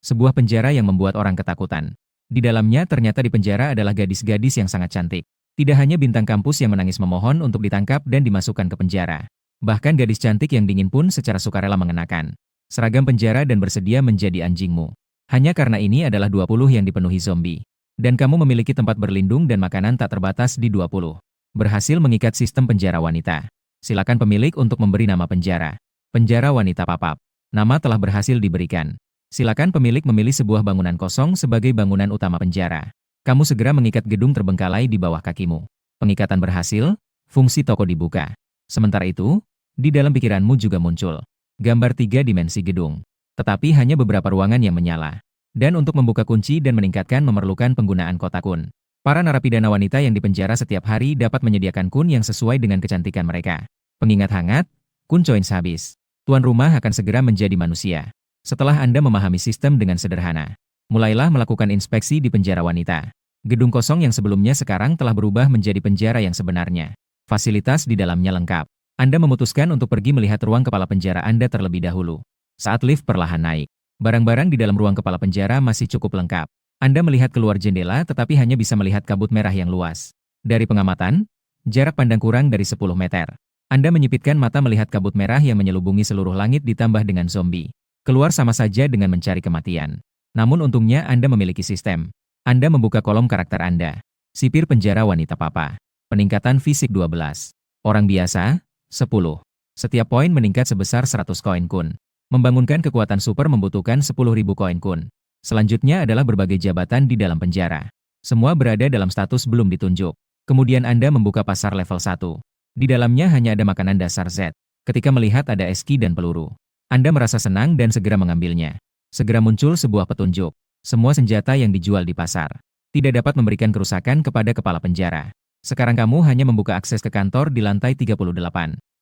Sebuah penjara yang membuat orang ketakutan. Di dalamnya ternyata di penjara adalah gadis-gadis yang sangat cantik. Tidak hanya bintang kampus yang menangis memohon untuk ditangkap dan dimasukkan ke penjara. Bahkan gadis cantik yang dingin pun secara sukarela mengenakan seragam penjara dan bersedia menjadi anjingmu. Hanya karena ini adalah 20 yang dipenuhi zombie. Dan kamu memiliki tempat berlindung dan makanan tak terbatas di 20. Berhasil mengikat sistem penjara wanita. Silakan pemilik untuk memberi nama penjara. Penjara wanita pap-up. Nama telah berhasil diberikan. Silakan pemilik memilih sebuah bangunan kosong sebagai bangunan utama penjara. Kamu segera mengikat gedung terbengkalai di bawah kakimu. Pengikatan berhasil, fungsi toko dibuka. Sementara itu, di dalam pikiranmu juga muncul gambar 3 dimensi gedung. Tetapi hanya beberapa ruangan yang menyala. Dan untuk membuka kunci dan meningkatkan memerlukan penggunaan kotak kun. Para narapidana wanita yang dipenjara setiap hari dapat menyediakan kun yang sesuai dengan kecantikan mereka. Pengingat hangat, kun coins habis. Tuan rumah akan segera menjadi manusia. Setelah Anda memahami sistem dengan sederhana, mulailah melakukan inspeksi di penjara wanita. Gedung kosong yang sebelumnya sekarang telah berubah menjadi penjara yang sebenarnya. Fasilitas di dalamnya lengkap. Anda memutuskan untuk pergi melihat ruang kepala penjara Anda terlebih dahulu. Saat lift perlahan naik, barang-barang di dalam ruang kepala penjara masih cukup lengkap. Anda melihat keluar jendela tetapi hanya bisa melihat kabut merah yang luas. Dari pengamatan, jarak pandang kurang dari 10 meter. Anda menyipitkan mata melihat kabut merah yang menyelubungi seluruh langit ditambah dengan zombie. Keluar sama saja dengan mencari kematian. Namun untungnya Anda memiliki sistem. Anda membuka kolom karakter Anda. Sipir penjara wanita papa. Peningkatan fisik 12. Orang biasa, 10. Setiap poin meningkat sebesar 100 koin kun. Membangunkan kekuatan super membutuhkan 10.000 koin kun. Selanjutnya adalah berbagai jabatan di dalam penjara. Semua berada dalam status belum ditunjuk. Kemudian Anda membuka pasar level 1. Di dalamnya hanya ada makanan dasar Z. Ketika melihat ada eski dan peluru, Anda merasa senang dan segera mengambilnya. Segera muncul sebuah petunjuk. Semua senjata yang dijual di pasar tidak dapat memberikan kerusakan kepada kepala penjara. Sekarang kamu hanya membuka akses ke kantor di lantai 38.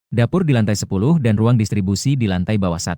Dapur di lantai 10 dan ruang distribusi di lantai bawah 1.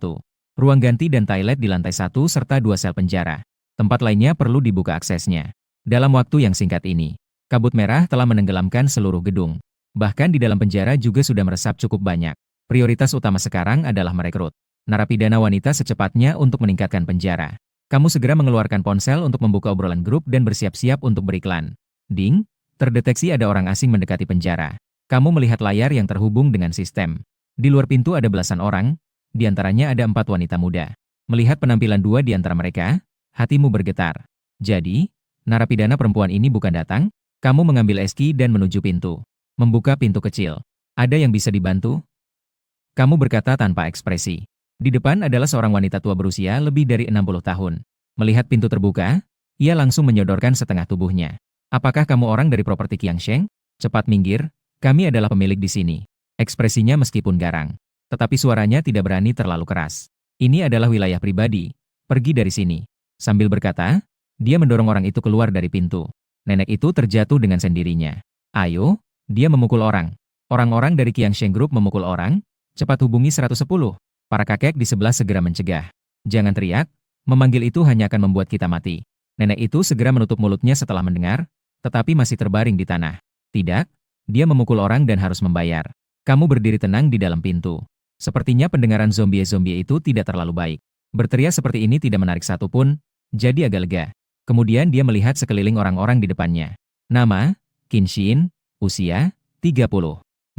Ruang ganti dan toilet di lantai 1 serta 2 sel penjara. Tempat lainnya perlu dibuka aksesnya. Dalam waktu yang singkat ini, kabut merah telah menenggelamkan seluruh gedung. Bahkan di dalam penjara juga sudah meresap cukup banyak. Prioritas utama sekarang adalah merekrut narapidana wanita secepatnya untuk meningkatkan penjara. Kamu segera mengeluarkan ponsel untuk membuka obrolan grup dan bersiap-siap untuk beriklan. Ding, terdeteksi ada orang asing mendekati penjara. Kamu melihat layar yang terhubung dengan sistem. Di luar pintu ada belasan orang, di antaranya ada 4 wanita muda. Melihat penampilan 2 di antara mereka, hatimu bergetar. Jadi, narapidana perempuan ini bukan datang? Kamu mengambil eski dan menuju pintu. Membuka pintu kecil. Ada yang bisa dibantu? Kamu berkata tanpa ekspresi. Di depan adalah seorang wanita tua berusia lebih dari 60 tahun. Melihat pintu terbuka, ia langsung menyodorkan setengah tubuhnya. Apakah kamu orang dari properti Qiangsheng? Cepat minggir, kami adalah pemilik di sini. Ekspresinya meskipun garang, tetapi suaranya tidak berani terlalu keras. Ini adalah wilayah pribadi, pergi dari sini. Sambil berkata, dia mendorong orang itu keluar dari pintu. Nenek itu terjatuh dengan sendirinya. Ayo, dia memukul orang. Orang-orang dari Qiangsheng Group memukul orang, cepat hubungi 110. Para kakek di sebelah segera mencegah. Jangan teriak, memanggil itu hanya akan membuat kita mati. Nenek itu segera menutup mulutnya setelah mendengar, tetapi masih terbaring di tanah. Tidak, dia memukul orang dan harus membayar. Kamu berdiri tenang di dalam pintu. Sepertinya pendengaran zombie-zombie itu tidak terlalu baik. Berteriak seperti ini tidak menarik satupun, jadi agak lega. Kemudian dia melihat sekeliling orang-orang di depannya. Nama, Qin Xin, usia, 30.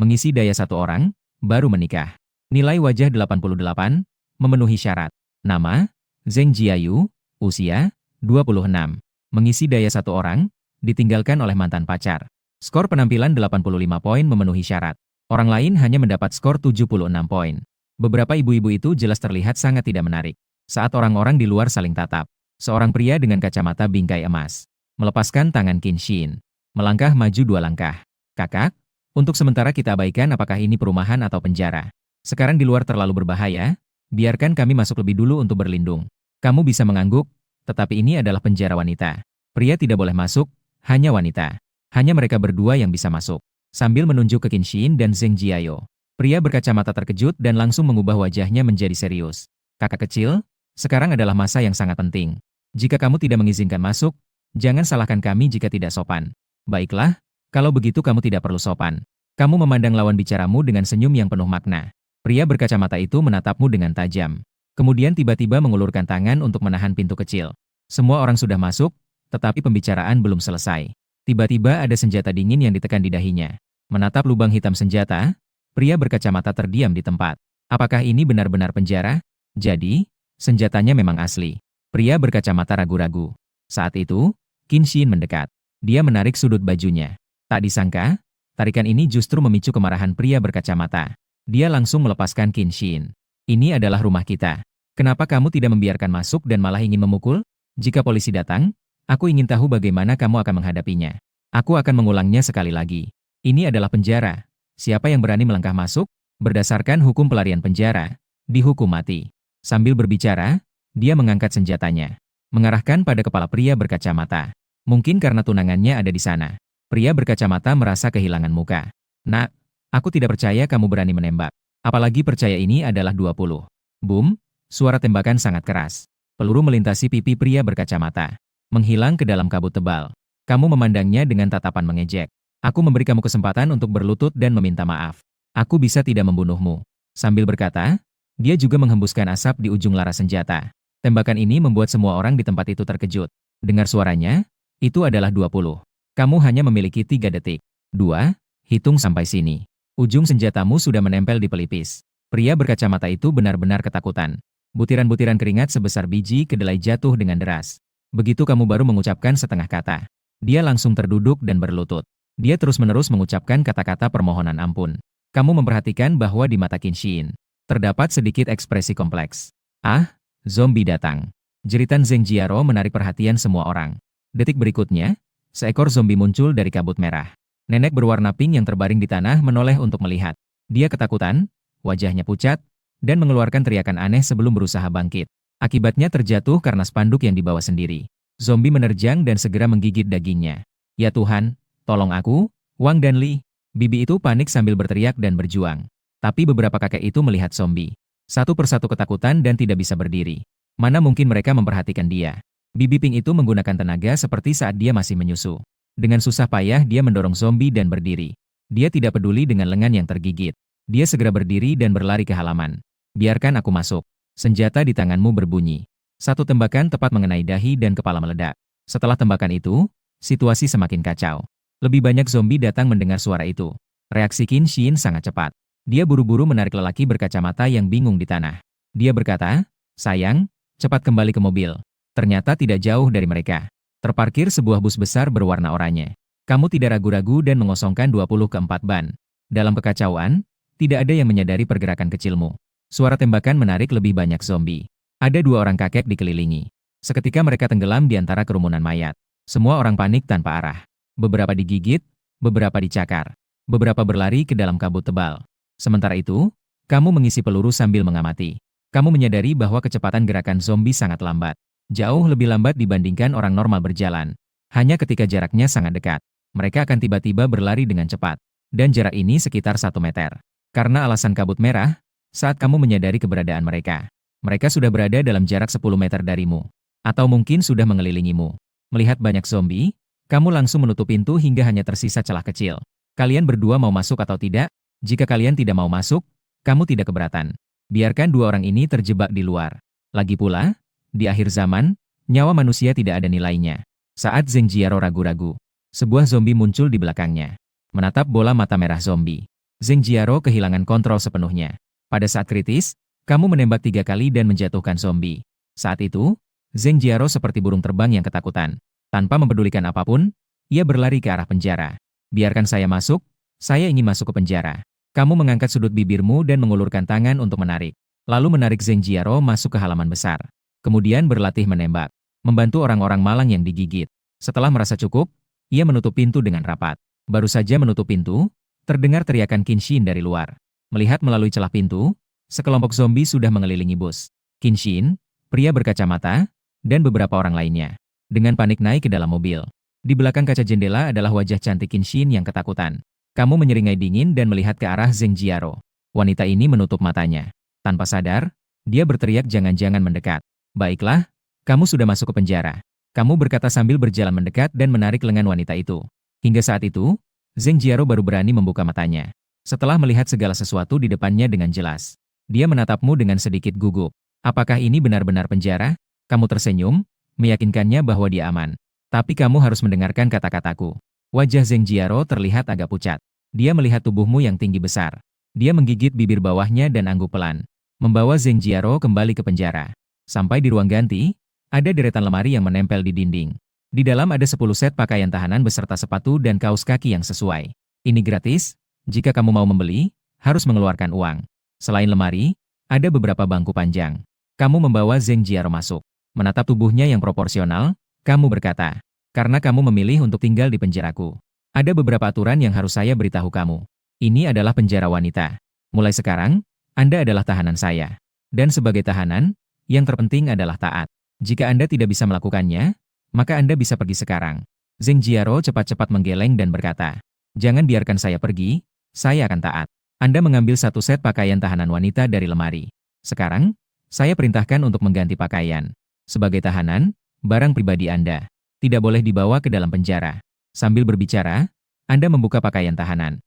Mengisi daya 1 orang, baru menikah. Nilai wajah 88, memenuhi syarat. Nama, Zheng Jiayu, usia, 26. Mengisi daya 1 orang, ditinggalkan oleh mantan pacar. Skor penampilan 85 poin memenuhi syarat. Orang lain hanya mendapat skor 76 poin. Beberapa ibu-ibu itu jelas terlihat sangat tidak menarik. Saat orang-orang di luar saling tatap, seorang pria dengan kacamata bingkai emas melepaskan tangan Qin Xin. Melangkah maju 2 langkah. Kakak, untuk sementara kita abaikan apakah ini perumahan atau penjara. Sekarang di luar terlalu berbahaya, biarkan kami masuk lebih dulu untuk berlindung. Kamu bisa mengangguk, tetapi ini adalah penjara wanita. Pria tidak boleh masuk, hanya wanita. Hanya mereka berdua yang bisa masuk. Sambil menunjuk ke Qin Xin dan Zheng Jiayo. Pria berkacamata terkejut dan langsung mengubah wajahnya menjadi serius. Kakak kecil, sekarang adalah masa yang sangat penting. Jika kamu tidak mengizinkan masuk, jangan salahkan kami jika tidak sopan. Baiklah, kalau begitu kamu tidak perlu sopan. Kamu memandang lawan bicaramu dengan senyum yang penuh makna. Pria berkacamata itu menatapmu dengan tajam. Kemudian tiba-tiba mengulurkan tangan untuk menahan pintu kecil. Semua orang sudah masuk, tetapi pembicaraan belum selesai. Tiba-tiba ada senjata dingin yang ditekan di dahinya. Menatap lubang hitam senjata, pria berkacamata terdiam di tempat. Apakah ini benar-benar penjara? Jadi, senjatanya memang asli. Pria berkacamata ragu-ragu. Saat itu, Qin Shin mendekat. Dia menarik sudut bajunya. Tak disangka, tarikan ini justru memicu kemarahan pria berkacamata. Dia langsung melepaskan Qin Shin. Ini adalah rumah kita. Kenapa kamu tidak membiarkan masuk dan malah ingin memukul? Jika polisi datang, aku ingin tahu bagaimana kamu akan menghadapinya. Aku akan mengulangnya sekali lagi. Ini adalah penjara. Siapa yang berani melangkah masuk? Berdasarkan hukum pelarian penjara, dihukum mati. Sambil berbicara, dia mengangkat senjatanya. Mengarahkan pada kepala pria berkacamata. Mungkin karena tunangannya ada di sana. Pria berkacamata merasa kehilangan muka. Nak, aku tidak percaya kamu berani menembak. Apalagi percaya ini adalah 20. Boom, suara tembakan sangat keras. Peluru melintasi pipi pria berkacamata. Menghilang ke dalam kabut tebal. Kamu memandangnya dengan tatapan mengejek. Aku memberi kamu kesempatan untuk berlutut dan meminta maaf. Aku bisa tidak membunuhmu. Sambil berkata, dia juga menghembuskan asap di ujung laras senjata. Tembakan ini membuat semua orang di tempat itu terkejut. Dengar suaranya, itu adalah 20. Kamu hanya memiliki 3 detik. 2, hitung sampai sini. Ujung senjatamu sudah menempel di pelipis. Pria berkacamata itu benar-benar ketakutan. Butiran-butiran keringat sebesar biji kedelai jatuh dengan deras. Begitu kamu baru mengucapkan setengah kata. Dia langsung terduduk dan berlutut. Dia terus-menerus mengucapkan kata-kata permohonan ampun. Kamu memperhatikan bahwa di mata Qin Shin terdapat sedikit ekspresi kompleks. Ah, zombie datang. Jeritan Zheng Jiaro menarik perhatian semua orang. Detik berikutnya, seekor zombie muncul dari kabut merah. Nenek berwarna pink yang terbaring di tanah menoleh untuk melihat. Dia ketakutan, wajahnya pucat, dan mengeluarkan teriakan aneh sebelum berusaha bangkit. Akibatnya terjatuh karena spanduk yang dibawa sendiri. Zombie menerjang dan segera menggigit dagingnya. Ya Tuhan, tolong aku, Wang dan Li. Bibi itu panik sambil berteriak dan berjuang. Tapi beberapa kakek itu melihat zombie. Satu persatu ketakutan dan tidak bisa berdiri. Mana mungkin mereka memperhatikan dia. Bibi Pink itu menggunakan tenaga seperti saat dia masih menyusu. Dengan susah payah dia mendorong zombie dan berdiri. Dia tidak peduli dengan lengan yang tergigit. Dia segera berdiri dan berlari ke halaman. Biarkan aku masuk. Senjata di tanganmu berbunyi. Satu tembakan tepat mengenai dahi dan kepala meledak. Setelah tembakan itu, situasi semakin kacau. Lebih banyak zombie datang mendengar suara itu. Reaksi Qin Shin sangat cepat. Dia buru-buru menarik lelaki berkacamata yang bingung di tanah. Dia berkata, sayang, cepat kembali ke mobil. Ternyata tidak jauh dari mereka. Terparkir sebuah bus besar berwarna oranye. Kamu tidak ragu-ragu dan mengosongkan 24 ban. Dalam kekacauan, tidak ada yang menyadari pergerakan kecilmu. Suara tembakan menarik lebih banyak zombie. Ada 2 orang kakek dikelilingi. Seketika mereka tenggelam di antara kerumunan mayat. Semua orang panik tanpa arah. Beberapa digigit, beberapa dicakar. Beberapa berlari ke dalam kabut tebal. Sementara itu, kamu mengisi peluru sambil mengamati. Kamu menyadari bahwa kecepatan gerakan zombie sangat lambat. Jauh lebih lambat dibandingkan orang normal berjalan. Hanya ketika jaraknya sangat dekat, mereka akan tiba-tiba berlari dengan cepat. Dan jarak ini sekitar 1 meter. Karena alasan kabut merah, saat kamu menyadari keberadaan mereka, mereka sudah berada dalam jarak 10 meter darimu. Atau mungkin sudah mengelilingimu. Melihat banyak zombie, kamu langsung menutup pintu hingga hanya tersisa celah kecil. Kalian berdua mau masuk atau tidak? Jika kalian tidak mau masuk, kamu tidak keberatan. Biarkan 2 orang ini terjebak di luar. Lagi pula, di akhir zaman, nyawa manusia tidak ada nilainya. Saat Zheng Jiaro ragu-ragu, sebuah zombie muncul di belakangnya. Menatap bola mata merah zombie, Zheng Jiaro kehilangan kontrol sepenuhnya. Pada saat kritis, kamu menembak 3 kali dan menjatuhkan zombie. Saat itu, Zheng Jiaro seperti burung terbang yang ketakutan. Tanpa mempedulikan apapun, ia berlari ke arah penjara. Biarkan saya masuk, saya ingin masuk ke penjara. Kamu mengangkat sudut bibirmu dan mengulurkan tangan untuk menarik. Lalu menarik Zheng Jiaro masuk ke halaman besar. Kemudian berlatih menembak. Membantu orang-orang malang yang digigit. Setelah merasa cukup, ia menutup pintu dengan rapat. Baru saja menutup pintu, terdengar teriakan Qin Shin dari luar. Melihat melalui celah pintu, sekelompok zombie sudah mengelilingi bus. Qin Shin, pria berkacamata, dan beberapa orang lainnya. Dengan panik naik ke dalam mobil. Di belakang kaca jendela adalah wajah cantik Qin Shin yang ketakutan. Kamu menyeringai dingin dan melihat ke arah Zheng Jiaro. Wanita ini menutup matanya. Tanpa sadar, dia berteriak jangan-jangan mendekat. Baiklah, kamu sudah masuk ke penjara. Kamu berkata sambil berjalan mendekat dan menarik lengan wanita itu. Hingga saat itu, Zheng Jiaro baru berani membuka matanya. Setelah melihat segala sesuatu di depannya dengan jelas, dia menatapmu dengan sedikit gugup. Apakah ini benar-benar penjara? Kamu tersenyum, meyakinkannya bahwa dia aman. Tapi kamu harus mendengarkan kata-kataku. Wajah Zheng Jiaro terlihat agak pucat. Dia melihat tubuhmu yang tinggi besar. Dia menggigit bibir bawahnya dan angguk pelan, membawa Zheng Jiaro kembali ke penjara. Sampai di ruang ganti, ada deretan lemari yang menempel di dinding. Di dalam ada 10 set pakaian tahanan beserta sepatu dan kaos kaki yang sesuai. Ini gratis, jika kamu mau membeli, harus mengeluarkan uang. Selain lemari, ada beberapa bangku panjang. Kamu membawa Zheng Jiaro masuk. Menatap tubuhnya yang proporsional, kamu berkata, karena kamu memilih untuk tinggal di penjaraku. Ada beberapa aturan yang harus saya beritahu kamu. Ini adalah penjara wanita. Mulai sekarang, Anda adalah tahanan saya. Dan sebagai tahanan, yang terpenting adalah taat. Jika Anda tidak bisa melakukannya, maka Anda bisa pergi sekarang. Zheng Jiaro cepat-cepat menggeleng dan berkata, jangan biarkan saya pergi, saya akan taat. Anda mengambil satu set pakaian tahanan wanita dari lemari. Sekarang, saya perintahkan untuk mengganti pakaian. Sebagai tahanan, barang pribadi Anda tidak boleh dibawa ke dalam penjara. Sambil berbicara, Anda membuka pakaian tahanan.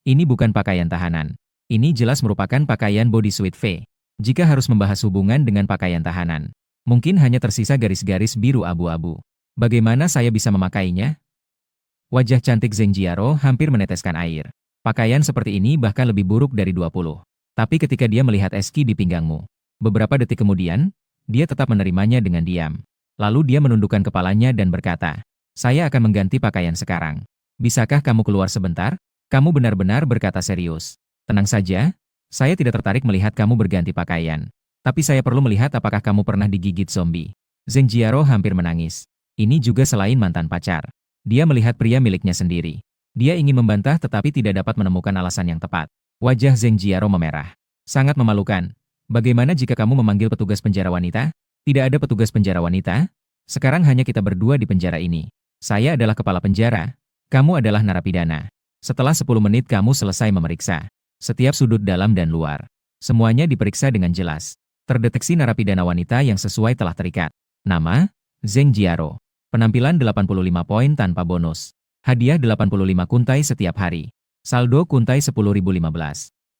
Ini bukan pakaian tahanan. Ini jelas merupakan pakaian bodysuit V. Jika harus membahas hubungan dengan pakaian tahanan, mungkin hanya tersisa garis-garis biru abu-abu. Bagaimana saya bisa memakainya? Wajah cantik Zheng Jiaro hampir meneteskan air. Pakaian seperti ini bahkan lebih buruk dari 20. Tapi ketika dia melihat eski di pinggangmu, beberapa detik kemudian, dia tetap menerimanya dengan diam. Lalu dia menundukkan kepalanya dan berkata, saya akan mengganti pakaian sekarang. Bisakah kamu keluar sebentar? Kamu benar-benar berkata serius. Tenang saja, saya tidak tertarik melihat kamu berganti pakaian. Tapi saya perlu melihat apakah kamu pernah digigit zombie. Zheng Jiaro hampir menangis. Ini juga selain mantan pacar. Dia melihat pria miliknya sendiri. Dia ingin membantah tetapi tidak dapat menemukan alasan yang tepat. Wajah Zheng Jiaro memerah. Sangat memalukan. Bagaimana jika kamu memanggil petugas penjara wanita? Tidak ada petugas penjara wanita. Sekarang hanya kita berdua di penjara ini. Saya adalah kepala penjara. Kamu adalah narapidana. Setelah 10 menit kamu selesai memeriksa setiap sudut dalam dan luar. Semuanya diperiksa dengan jelas. Terdeteksi narapidana wanita yang sesuai telah terikat. Nama, Zheng Jiaro. Penampilan 85 poin tanpa bonus. Hadiah 85 kuntai setiap hari. Saldo kuntai 10.015.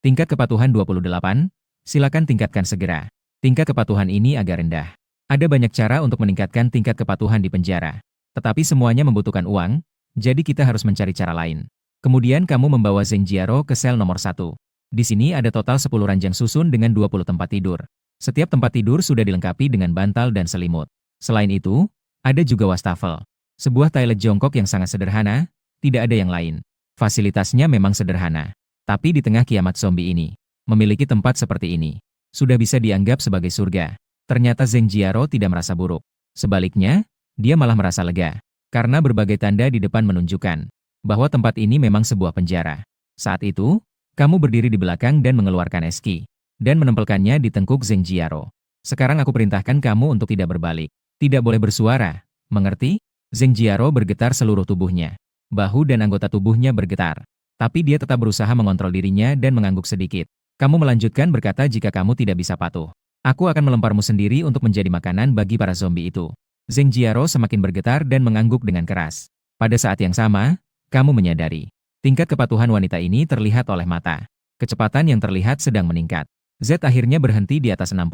Tingkat kepatuhan 28. Silakan tingkatkan segera. Tingkat kepatuhan ini agak rendah. Ada banyak cara untuk meningkatkan tingkat kepatuhan di penjara. Tetapi semuanya membutuhkan uang, jadi kita harus mencari cara lain. Kemudian kamu membawa Zheng Jiaro ke sel nomor 1. Di sini ada total 10 ranjang susun dengan 20 tempat tidur. Setiap tempat tidur sudah dilengkapi dengan bantal dan selimut. Selain itu, ada juga wastafel. Sebuah toilet jongkok yang sangat sederhana, tidak ada yang lain. Fasilitasnya memang sederhana. Tapi di tengah kiamat zombie ini, memiliki tempat seperti ini sudah bisa dianggap sebagai surga. Ternyata Zheng Jiaro tidak merasa buruk. Sebaliknya, dia malah merasa lega. Karena berbagai tanda di depan menunjukkan bahwa tempat ini memang sebuah penjara. Saat itu, kamu berdiri di belakang dan mengeluarkan eski, dan menempelkannya di tengkuk Zheng Jiaro. Sekarang aku perintahkan kamu untuk tidak berbalik. Tidak boleh bersuara, mengerti? Zheng Jiaro bergetar seluruh tubuhnya. Bahu dan anggota tubuhnya bergetar. Tapi dia tetap berusaha mengontrol dirinya dan mengangguk sedikit. Kamu melanjutkan berkata jika kamu tidak bisa patuh. Aku akan melemparmu sendiri untuk menjadi makanan bagi para zombie itu. Zheng Jiaro semakin bergetar dan mengangguk dengan keras. Pada saat yang sama, kamu menyadari, tingkat kepatuhan wanita ini terlihat oleh mata. Kecepatan yang terlihat sedang meningkat. Z akhirnya berhenti di atas 60.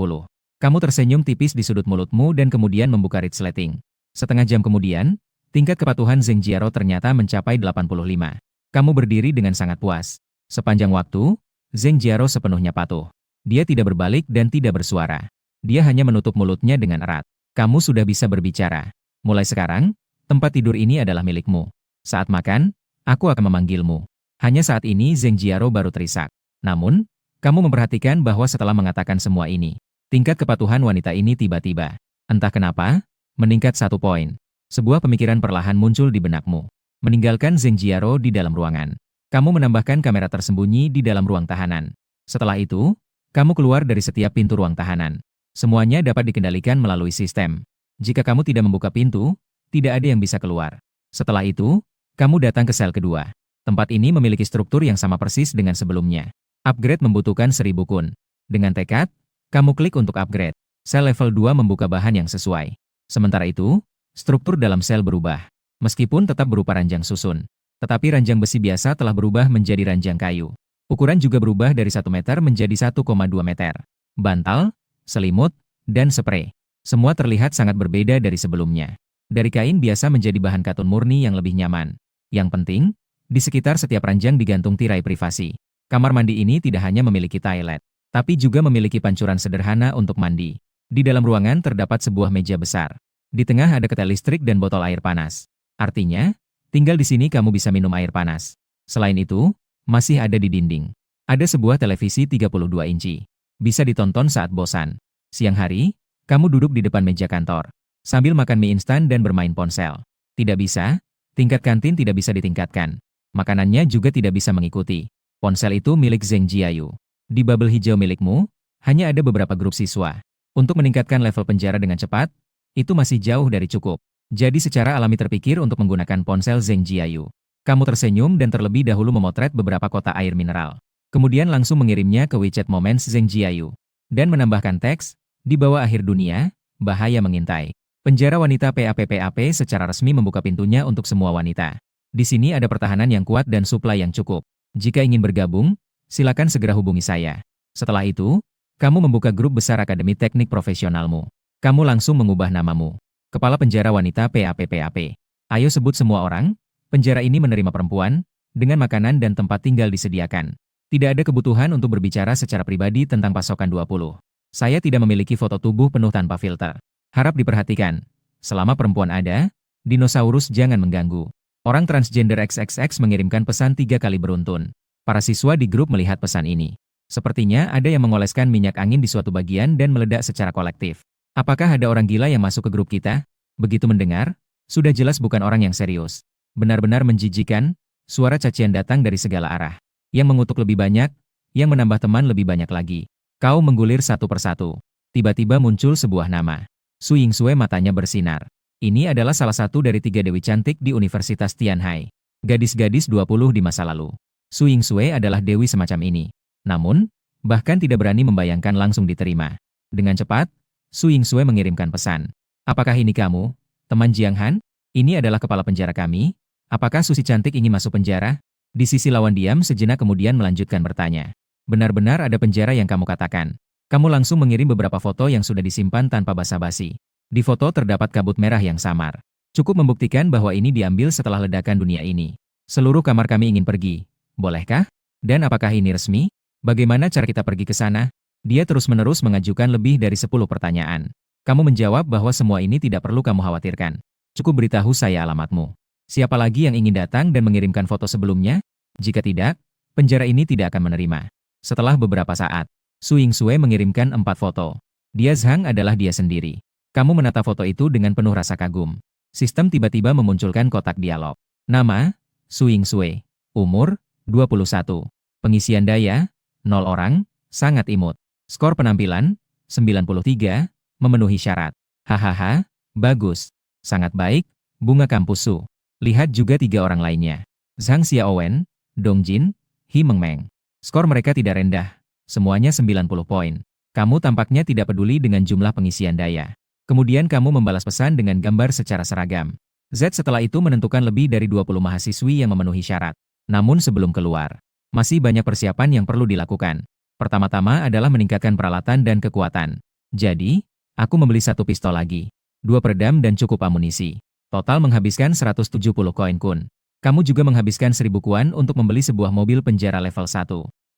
Kamu tersenyum tipis di sudut mulutmu dan kemudian membuka resleting. Setengah jam kemudian, tingkat kepatuhan Zheng Jiaro ternyata mencapai 85. Kamu berdiri dengan sangat puas. Sepanjang waktu, Zheng Jiaro sepenuhnya patuh. Dia tidak berbalik dan tidak bersuara. Dia hanya menutup mulutnya dengan erat. Kamu sudah bisa berbicara. Mulai sekarang, tempat tidur ini adalah milikmu. Saat makan, aku akan memanggilmu. Hanya saat ini Zheng Jiaro baru terisak. Namun, kamu memperhatikan bahwa setelah mengatakan semua ini, tingkat kepatuhan wanita ini tiba-tiba, entah kenapa, meningkat 1 poin. Sebuah pemikiran perlahan muncul di benakmu. Meninggalkan Zheng Jiaro di dalam ruangan. Kamu menambahkan kamera tersembunyi di dalam ruang tahanan. Setelah itu, kamu keluar dari setiap pintu ruang tahanan. Semuanya dapat dikendalikan melalui sistem. Jika kamu tidak membuka pintu, tidak ada yang bisa keluar. Setelah itu, kamu datang ke sel kedua. Tempat ini memiliki struktur yang sama persis dengan sebelumnya. Upgrade membutuhkan 1000 kun. Dengan tekad, kamu klik untuk upgrade. Sel level 2 membuka bahan yang sesuai. Sementara itu, struktur dalam sel berubah. Meskipun tetap berupa ranjang susun. Tetapi ranjang besi biasa telah berubah menjadi ranjang kayu. Ukuran juga berubah dari 1 meter menjadi 1,2 meter. Bantal, selimut, dan spray. Semua terlihat sangat berbeda dari sebelumnya. Dari kain biasa menjadi bahan katun murni yang lebih nyaman. Yang penting, di sekitar setiap ranjang digantung tirai privasi. Kamar mandi ini tidak hanya memiliki toilet, tapi juga memiliki pancuran sederhana untuk mandi. Di dalam ruangan terdapat sebuah meja besar. Di tengah ada ketel listrik dan botol air panas. Artinya, tinggal di sini kamu bisa minum air panas. Selain itu, masih ada di dinding. Ada sebuah televisi 32 inci. Bisa ditonton saat bosan. Siang hari, kamu duduk di depan meja kantor, sambil makan mie instan dan bermain ponsel. Tidak bisa, tingkat kantin tidak bisa ditingkatkan. Makanannya juga tidak bisa mengikuti. Ponsel itu milik Zheng Jiayu. Di bubble hijau milikmu, hanya ada beberapa grup siswa. Untuk meningkatkan level penjara dengan cepat, itu masih jauh dari cukup. Jadi secara alami terpikir untuk menggunakan ponsel Zheng Jiayu. Kamu tersenyum dan terlebih dahulu memotret beberapa kotak air mineral. Kemudian langsung mengirimnya ke WeChat Moments Zheng Jiayu. Dan menambahkan teks, di bawah akhir dunia, bahaya mengintai. Penjara wanita PAP secara resmi membuka pintunya untuk semua wanita. Di sini ada pertahanan yang kuat dan suplai yang cukup. Jika ingin bergabung, silakan segera hubungi saya. Setelah itu, kamu membuka grup besar Akademi Teknik Profesionalmu. Kamu langsung mengubah namamu. Kepala Penjara Wanita PAP. Ayo sebut semua orang, penjara ini menerima perempuan, dengan makanan dan tempat tinggal disediakan. Tidak ada kebutuhan untuk berbicara secara pribadi tentang pasokan 20. Saya tidak memiliki foto tubuh penuh tanpa filter. Harap diperhatikan. Selama perempuan ada, dinosaurus jangan mengganggu. Orang transgender XXX mengirimkan pesan 3 kali beruntun. Para siswa di grup melihat pesan ini. Sepertinya ada yang mengoleskan minyak angin di suatu bagian dan meledak secara kolektif. Apakah ada orang gila yang masuk ke grup kita? Begitu mendengar, sudah jelas bukan orang yang serius. Benar-benar menjijikan, suara cacian datang dari segala arah. Yang mengutuk lebih banyak, yang menambah teman lebih banyak lagi. Kau menggulir satu persatu. Tiba-tiba muncul sebuah nama. Su Yingsue matanya bersinar. Ini adalah salah satu dari 3 dewi cantik di Universitas Tianhai. Gadis-gadis 20 di masa lalu. Su Yingsue adalah dewi semacam ini. Namun, bahkan tidak berani membayangkan langsung diterima. Dengan cepat, Su Yingsue mengirimkan pesan. Apakah ini kamu, teman Jiang Han? Ini adalah kepala penjara kami. Apakah Susi cantik ingin masuk penjara? Di sisi lawan diam sejenak kemudian melanjutkan bertanya. Benar-benar ada penjara yang kamu katakan. Kamu langsung mengirim beberapa foto yang sudah disimpan tanpa basa-basi. Di foto terdapat kabut merah yang samar. Cukup membuktikan bahwa ini diambil setelah ledakan dunia ini. Seluruh kamar kami ingin pergi. Bolehkah? Dan apakah ini resmi? Bagaimana cara kita pergi ke sana? Dia terus-menerus mengajukan lebih dari 10 pertanyaan. Kamu menjawab bahwa semua ini tidak perlu kamu khawatirkan. Cukup beritahu saya alamatmu. Siapa lagi yang ingin datang dan mengirimkan foto sebelumnya? Jika tidak, penjara ini tidak akan menerima. Setelah beberapa saat, Su Yingsue mengirimkan 4 foto. Dia Zhang adalah dia sendiri. Kamu menata foto itu dengan penuh rasa kagum. Sistem tiba-tiba memunculkan kotak dialog. Nama, Su Yingsue. Umur, 21. Pengisian daya, 0 orang, sangat imut. Skor penampilan, 93, memenuhi syarat. Hahaha, bagus. Sangat baik, bunga kampus Su. Lihat juga 3 orang lainnya. Zhang Xiaowen, Dong Jin, He Mengmeng. Skor mereka tidak rendah. Semuanya 90 poin. Kamu tampaknya tidak peduli dengan jumlah pengisian daya. Kemudian kamu membalas pesan dengan gambar secara seragam. Z setelah itu menentukan lebih dari 20 mahasiswi yang memenuhi syarat. Namun sebelum keluar, masih banyak persiapan yang perlu dilakukan. Pertama-tama adalah meningkatkan peralatan dan kekuatan. Jadi, aku membeli 1 pistol lagi, 2 peredam dan cukup amunisi. Total menghabiskan 170 koin kun. Kamu juga menghabiskan 1000 kuan untuk membeli sebuah mobil penjara level 1.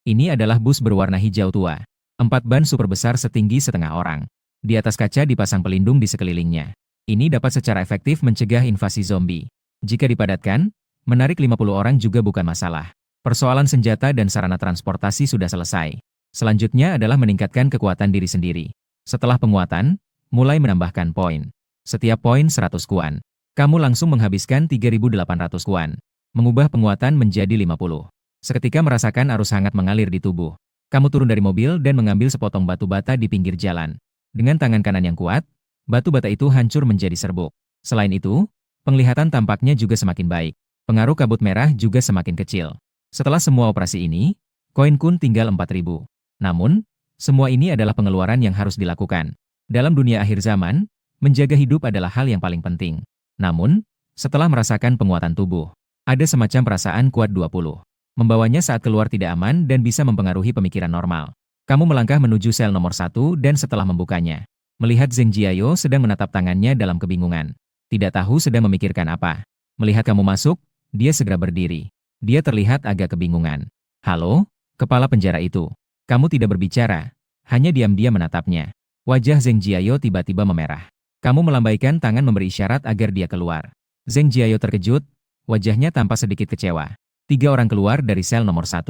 Ini adalah bus berwarna hijau tua. 4 ban super besar setinggi setengah orang. Di atas kaca dipasang pelindung di sekelilingnya. Ini dapat secara efektif mencegah invasi zombie. Jika dipadatkan, menarik 50 orang juga bukan masalah. Persoalan senjata dan sarana transportasi sudah selesai. Selanjutnya adalah meningkatkan kekuatan diri sendiri. Setelah penguatan, mulai menambahkan poin. Setiap poin 100 kuan. Kamu langsung menghabiskan 3.800 kuan. Mengubah penguatan menjadi 50. Seketika merasakan arus hangat mengalir di tubuh. Kamu turun dari mobil dan mengambil sepotong batu bata di pinggir jalan. Dengan tangan kanan yang kuat, batu bata itu hancur menjadi serbuk. Selain itu, penglihatan tampaknya juga semakin baik. Pengaruh kabut merah juga semakin kecil. Setelah semua operasi ini, koin kun tinggal 4.000. Namun, semua ini adalah pengeluaran yang harus dilakukan. Dalam dunia akhir zaman, menjaga hidup adalah hal yang paling penting. Namun, setelah merasakan penguatan tubuh, ada semacam perasaan kuat 20. Membawanya saat keluar tidak aman dan bisa mempengaruhi pemikiran normal. Kamu melangkah menuju sel nomor 1 dan setelah membukanya, melihat Zheng Jiayo sedang menatap tangannya dalam kebingungan. Tidak tahu sedang memikirkan apa. Melihat kamu masuk, dia segera berdiri. Dia terlihat agak kebingungan. Halo, kepala penjara itu. Kamu tidak berbicara, hanya diam-diam menatapnya. Wajah Zheng Jiayo tiba-tiba memerah. Kamu melambaikan tangan memberi isyarat agar dia keluar. Zheng Jiayo terkejut, wajahnya tampak sedikit kecewa. 3 orang keluar dari sel nomor 1.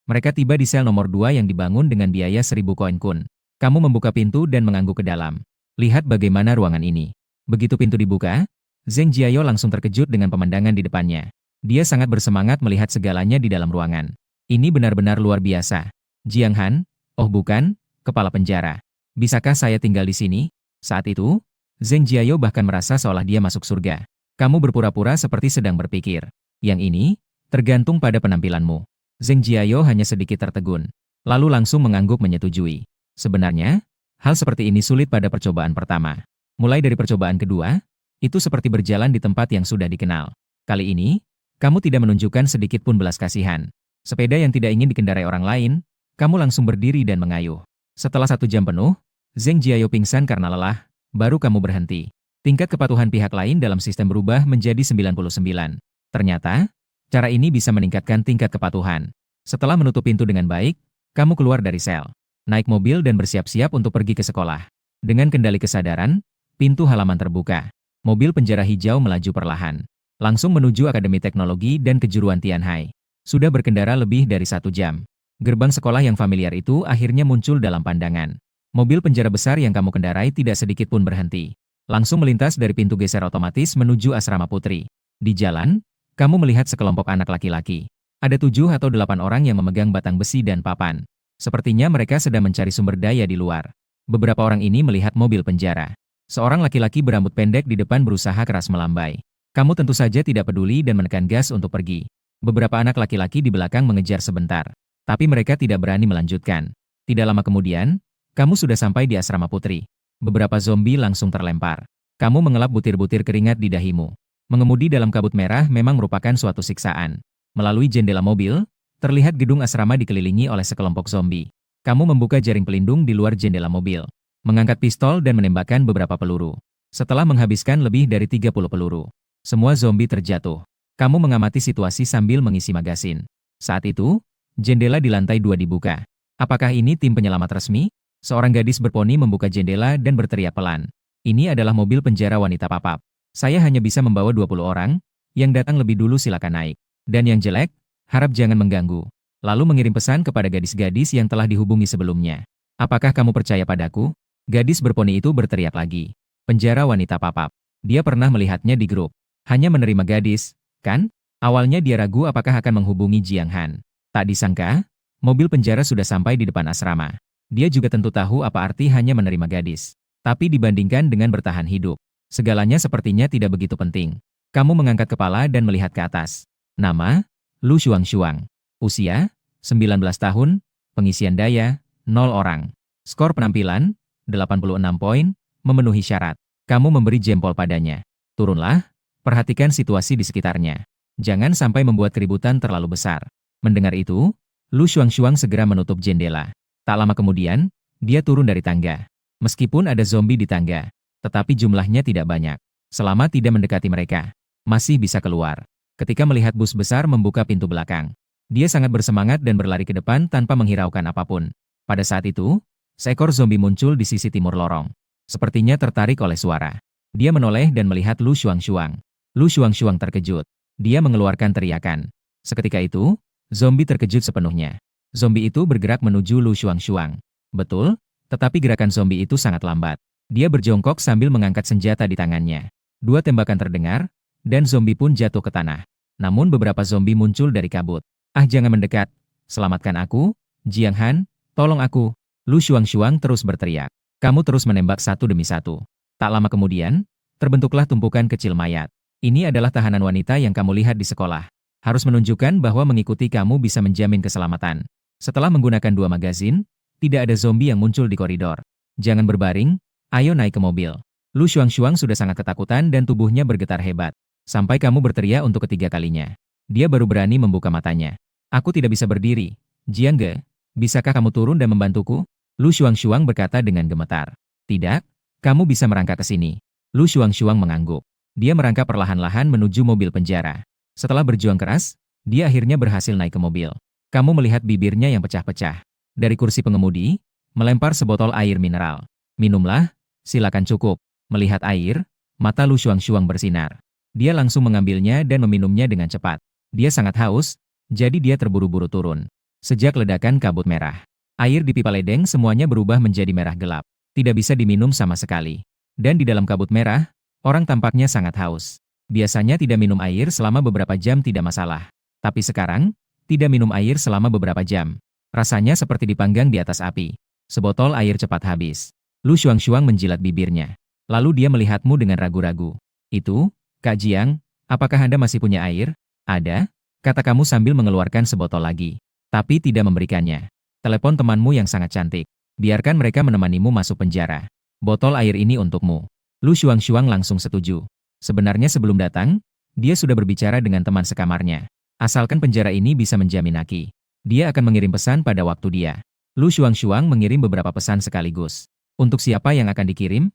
Mereka tiba di sel nomor 2 yang dibangun dengan biaya 1000 koin kun. Kamu membuka pintu dan mengangguk ke dalam. Lihat bagaimana ruangan ini. Begitu pintu dibuka, Zheng Jiayo langsung terkejut dengan pemandangan di depannya. Dia sangat bersemangat melihat segalanya di dalam ruangan. Ini benar-benar luar biasa. Jiang Han, oh bukan, kepala penjara. Bisakah saya tinggal di sini? Saat itu, Zheng Jiayo bahkan merasa seolah dia masuk surga. Kamu berpura-pura seperti sedang berpikir. Yang ini, tergantung pada penampilanmu. Zheng Jiayo hanya sedikit tertegun, lalu langsung mengangguk menyetujui. Sebenarnya, hal seperti ini sulit pada percobaan pertama. Mulai dari percobaan kedua, itu seperti berjalan di tempat yang sudah dikenal. Kali ini, kamu tidak menunjukkan sedikit pun belas kasihan. Sepeda yang tidak ingin dikendarai orang lain, kamu langsung berdiri dan mengayuh. Setelah 1 jam penuh, Zheng Jiayo pingsan karena lelah, baru kamu berhenti. Tingkat kepatuhan pihak lain dalam sistem berubah menjadi 99. Ternyata, cara ini bisa meningkatkan tingkat kepatuhan. Setelah menutup pintu dengan baik, kamu keluar dari sel, naik mobil dan bersiap-siap untuk pergi ke sekolah. Dengan kendali kesadaran, pintu halaman terbuka. Mobil penjara hijau melaju perlahan, langsung menuju Akademi Teknologi dan Kejuruan Tianhai. Sudah berkendara lebih dari 1 jam. Gerbang sekolah yang familiar itu akhirnya muncul dalam pandangan. Mobil penjara besar yang kamu kendarai tidak sedikit pun berhenti. Langsung melintas dari pintu geser otomatis menuju asrama putri. Di jalan, kamu melihat sekelompok anak laki-laki. Ada 7 atau 8 orang yang memegang batang besi dan papan. Sepertinya mereka sedang mencari sumber daya di luar. Beberapa orang ini melihat mobil penjara. Seorang laki-laki berambut pendek di depan berusaha keras melambai. Kamu tentu saja tidak peduli dan menekan gas untuk pergi. Beberapa anak laki-laki di belakang mengejar sebentar. Tapi mereka tidak berani melanjutkan. Tidak lama kemudian, kamu sudah sampai di asrama putri. Beberapa zombie langsung terlempar. Kamu mengelap butir-butir keringat di dahimu. Mengemudi dalam kabut merah memang merupakan suatu siksaan. Melalui jendela mobil, terlihat gedung asrama dikelilingi oleh sekelompok zombie. Kamu membuka jaring pelindung di luar jendela mobil, mengangkat pistol dan menembakkan beberapa peluru. Setelah menghabiskan lebih dari 30 peluru, semua zombie terjatuh. Kamu mengamati situasi sambil mengisi magasin. Saat itu, jendela di lantai 2 dibuka. Apakah ini tim penyelamat resmi? Seorang gadis berponi membuka jendela dan berteriak pelan. Ini adalah mobil penjara wanita papap. Saya hanya bisa membawa 20 orang, yang datang lebih dulu silakan naik. Dan yang jelek, harap jangan mengganggu. Lalu mengirim pesan kepada gadis-gadis yang telah dihubungi sebelumnya. Apakah kamu percaya padaku? Gadis berponi itu berteriak lagi. Penjara wanita papap. Dia pernah melihatnya di grup. Hanya menerima gadis, kan? Awalnya dia ragu apakah akan menghubungi Jiang Han. Tak disangka, mobil penjara sudah sampai di depan asrama. Dia juga tentu tahu apa arti hanya menerima gadis. Tapi dibandingkan dengan bertahan hidup, segalanya sepertinya tidak begitu penting. Kamu mengangkat kepala dan melihat ke atas. Nama, Lu Shuang. Usia, 19 tahun, pengisian daya, 0 orang. Skor penampilan, 86 poin, memenuhi syarat. Kamu memberi jempol padanya. Turunlah, perhatikan situasi di sekitarnya. Jangan sampai membuat keributan terlalu besar. Mendengar itu, Lu Shuang segera menutup jendela. Tak lama kemudian, dia turun dari tangga. Meskipun ada zombie di tangga, tetapi jumlahnya tidak banyak. Selama tidak mendekati mereka, masih bisa keluar. Ketika melihat bus besar membuka pintu belakang, dia sangat bersemangat dan berlari ke depan tanpa menghiraukan apapun. Pada saat itu, seekor zombie muncul di sisi timur lorong. Sepertinya tertarik oleh suara. Dia menoleh dan melihat Lu Shuang. Lu Shuang terkejut. Dia mengeluarkan teriakan. Seketika itu, zombie terkejut sepenuhnya. Zombie itu bergerak menuju Lu Shuang. Betul, tetapi gerakan zombie itu sangat lambat. Dia berjongkok sambil mengangkat senjata di tangannya. 2 tembakan terdengar, dan zombie pun jatuh ke tanah. Namun beberapa zombie muncul dari kabut. Ah, jangan mendekat. Selamatkan aku, Jiang Han, tolong aku. Lu Shuang terus berteriak. Kamu terus menembak satu demi satu. Tak lama kemudian, terbentuklah tumpukan kecil mayat. Ini adalah tahanan wanita yang kamu lihat di sekolah. Harus menunjukkan bahwa mengikuti kamu bisa menjamin keselamatan. Setelah menggunakan 2 magazin, tidak ada zombie yang muncul di koridor. Jangan berbaring, ayo naik ke mobil. Lu Shuang sudah sangat ketakutan dan tubuhnya bergetar hebat. Sampai kamu berteriak untuk ketiga kalinya. Dia baru berani membuka matanya. Aku tidak bisa berdiri. Jiang Ge, Bisakah kamu turun dan membantuku? Lu Shuang berkata dengan gemetar. Tidak, kamu bisa merangkak ke sini. Lu Shuang mengangguk. Dia merangkak perlahan-lahan menuju mobil penjara. Setelah berjuang keras, dia akhirnya berhasil naik ke mobil. Kamu melihat bibirnya yang pecah-pecah. Dari kursi pengemudi, melempar sebotol air mineral. Minumlah, silakan cukup. Melihat air, mata Lu Shuang bersinar. Dia langsung mengambilnya dan meminumnya dengan cepat. Dia sangat haus, jadi dia terburu-buru turun. Sejak ledakan kabut merah, air di pipa ledeng semuanya berubah menjadi merah gelap. Tidak bisa diminum sama sekali. Dan di dalam kabut merah, orang tampaknya sangat haus. Biasanya tidak minum air selama beberapa jam tidak masalah. Tapi sekarang, tidak minum air selama beberapa jam. Rasanya seperti dipanggang di atas api. Sebotol air cepat habis. Lu Shuang menjilat bibirnya. Lalu dia melihatmu dengan ragu-ragu. Itu, Kak Jiang, apakah Anda masih punya air? Ada, kata kamu sambil mengeluarkan sebotol lagi. Tapi tidak memberikannya. Telepon temanmu yang sangat cantik. Biarkan mereka menemanimu masuk penjara. Botol air ini untukmu. Lu Shuang langsung setuju. Sebenarnya sebelum datang, dia sudah berbicara dengan teman sekamarnya. Asalkan penjara ini bisa menjamin Aki, dia akan mengirim pesan pada waktu dia. Lu Shuang mengirim beberapa pesan sekaligus. Untuk siapa yang akan dikirim?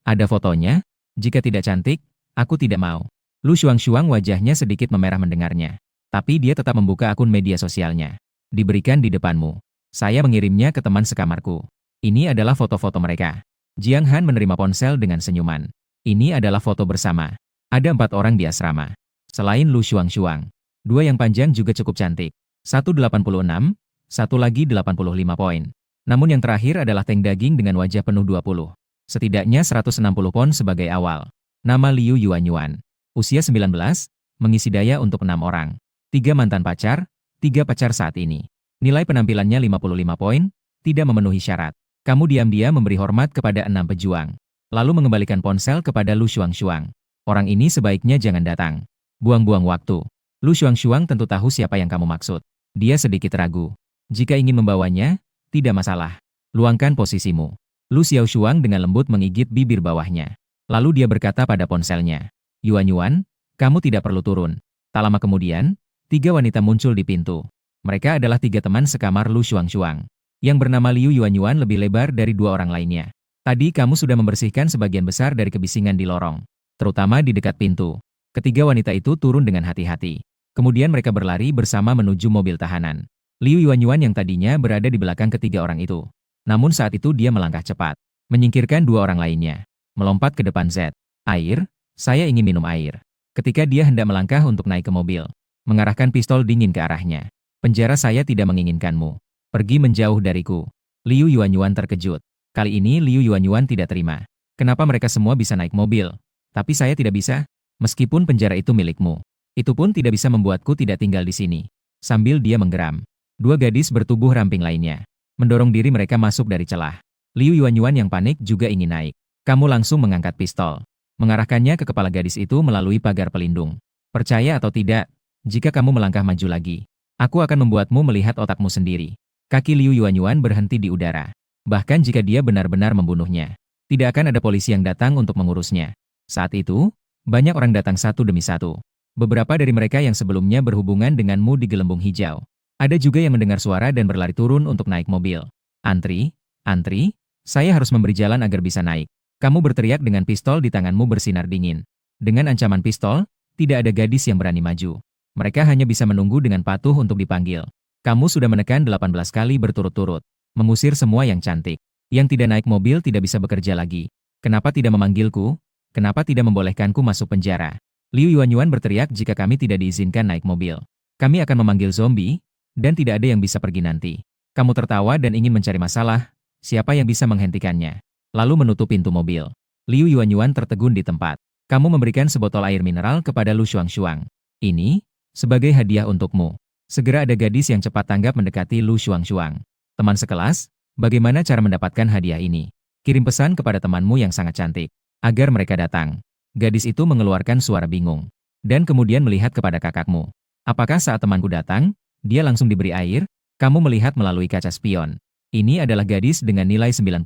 Ada fotonya? Jika tidak cantik, aku tidak mau. Lu Shuang wajahnya sedikit memerah mendengarnya. Tapi dia tetap membuka akun media sosialnya. Diberikan di depanmu. Saya mengirimnya ke teman sekamarku. Ini adalah foto-foto mereka. Jiang Han menerima ponsel dengan senyuman. Ini adalah foto bersama. Ada 4 orang di asrama. Selain Lu Shuang. 2 yang panjang juga cukup cantik. 186, satu lagi 85 poin. Namun yang terakhir adalah tank daging dengan wajah penuh 20. Setidaknya 160 pon sebagai awal. Nama Liu Yuanyuan. Usia 19, mengisi daya untuk 6 orang. 3 mantan pacar, 3 pacar saat ini. Nilai penampilannya 55 poin, tidak memenuhi syarat. Kamu diam-diam memberi hormat kepada 6 pejuang. Lalu mengembalikan ponsel kepada Lu Shuang. Orang ini sebaiknya jangan datang. Buang-buang waktu. Lu Shuang tentu tahu siapa yang kamu maksud. Dia sedikit ragu. Jika ingin membawanya, tidak masalah. Luangkan posisimu. Lu Xiaoshuang dengan lembut menggigit bibir bawahnya. Lalu dia berkata pada ponselnya. Yuanyuan, kamu tidak perlu turun. Tak lama kemudian, 3 wanita muncul di pintu. Mereka adalah 3 teman sekamar Lu Shuang. Yang bernama Liu Yuanyuan lebih lebar dari 2 orang lainnya. Tadi kamu sudah membersihkan sebagian besar dari kebisingan di lorong. Terutama di dekat pintu. Ketiga wanita itu turun dengan hati-hati. Kemudian mereka berlari bersama menuju mobil tahanan. Liu Yuanyuan yang tadinya berada di belakang ketiga orang itu. Namun saat itu dia melangkah cepat. Menyingkirkan 2 orang lainnya. Melompat ke depan Z. Air, saya ingin minum air. Ketika dia hendak melangkah untuk naik ke mobil. Mengarahkan pistol dingin ke arahnya. Penjara saya tidak menginginkanmu. Pergi menjauh dariku. Liu Yuanyuan terkejut. Kali ini Liu Yuanyuan tidak terima. Kenapa mereka semua bisa naik mobil? Tapi saya tidak bisa. Meskipun penjara itu milikmu. Itu pun tidak bisa membuatku tidak tinggal di sini. Sambil dia menggeram. 2 gadis bertubuh ramping lainnya. Mendorong diri mereka masuk dari celah. Liu Yuanyuan yang panik juga ingin naik. Kamu langsung mengangkat pistol. Mengarahkannya ke kepala gadis itu melalui pagar pelindung. Percaya atau tidak, jika kamu melangkah maju lagi, aku akan membuatmu melihat otakmu sendiri. Kaki Liu Yuanyuan berhenti di udara. Bahkan jika dia benar-benar membunuhnya, tidak akan ada polisi yang datang untuk mengurusnya. Saat itu, banyak orang datang satu demi satu. Beberapa dari mereka yang sebelumnya berhubungan denganmu di gelembung hijau. Ada juga yang mendengar suara dan berlari turun untuk naik mobil. Antri, saya harus memberi jalan agar bisa naik. Kamu berteriak dengan pistol di tanganmu bersinar dingin. Dengan ancaman pistol, tidak ada gadis yang berani maju. Mereka hanya bisa menunggu dengan patuh untuk dipanggil. Kamu sudah menekan 18 kali berturut-turut. Mengusir semua yang cantik. Yang tidak naik mobil tidak bisa bekerja lagi. Kenapa tidak memanggilku? Kenapa tidak membolehkanku masuk penjara? Liu Yuanyuan berteriak jika kami tidak diizinkan naik mobil. Kami akan memanggil zombie, dan tidak ada yang bisa pergi nanti. Kamu tertawa dan ingin mencari masalah. Siapa yang bisa menghentikannya? Lalu menutup pintu mobil. Liu Yuanyuan tertegun di tempat. Kamu memberikan sebotol air mineral kepada Lu Shuang. Ini, sebagai hadiah untukmu. Segera ada gadis yang cepat tanggap mendekati Lu Shuang. Teman sekelas, bagaimana cara mendapatkan hadiah ini? Kirim pesan kepada temanmu yang sangat cantik, agar mereka datang. Gadis itu mengeluarkan suara bingung. Dan kemudian melihat kepada kakakmu. Apakah saat temanku datang, dia langsung diberi air? Kamu melihat melalui kaca spion. Ini adalah gadis dengan nilai 90.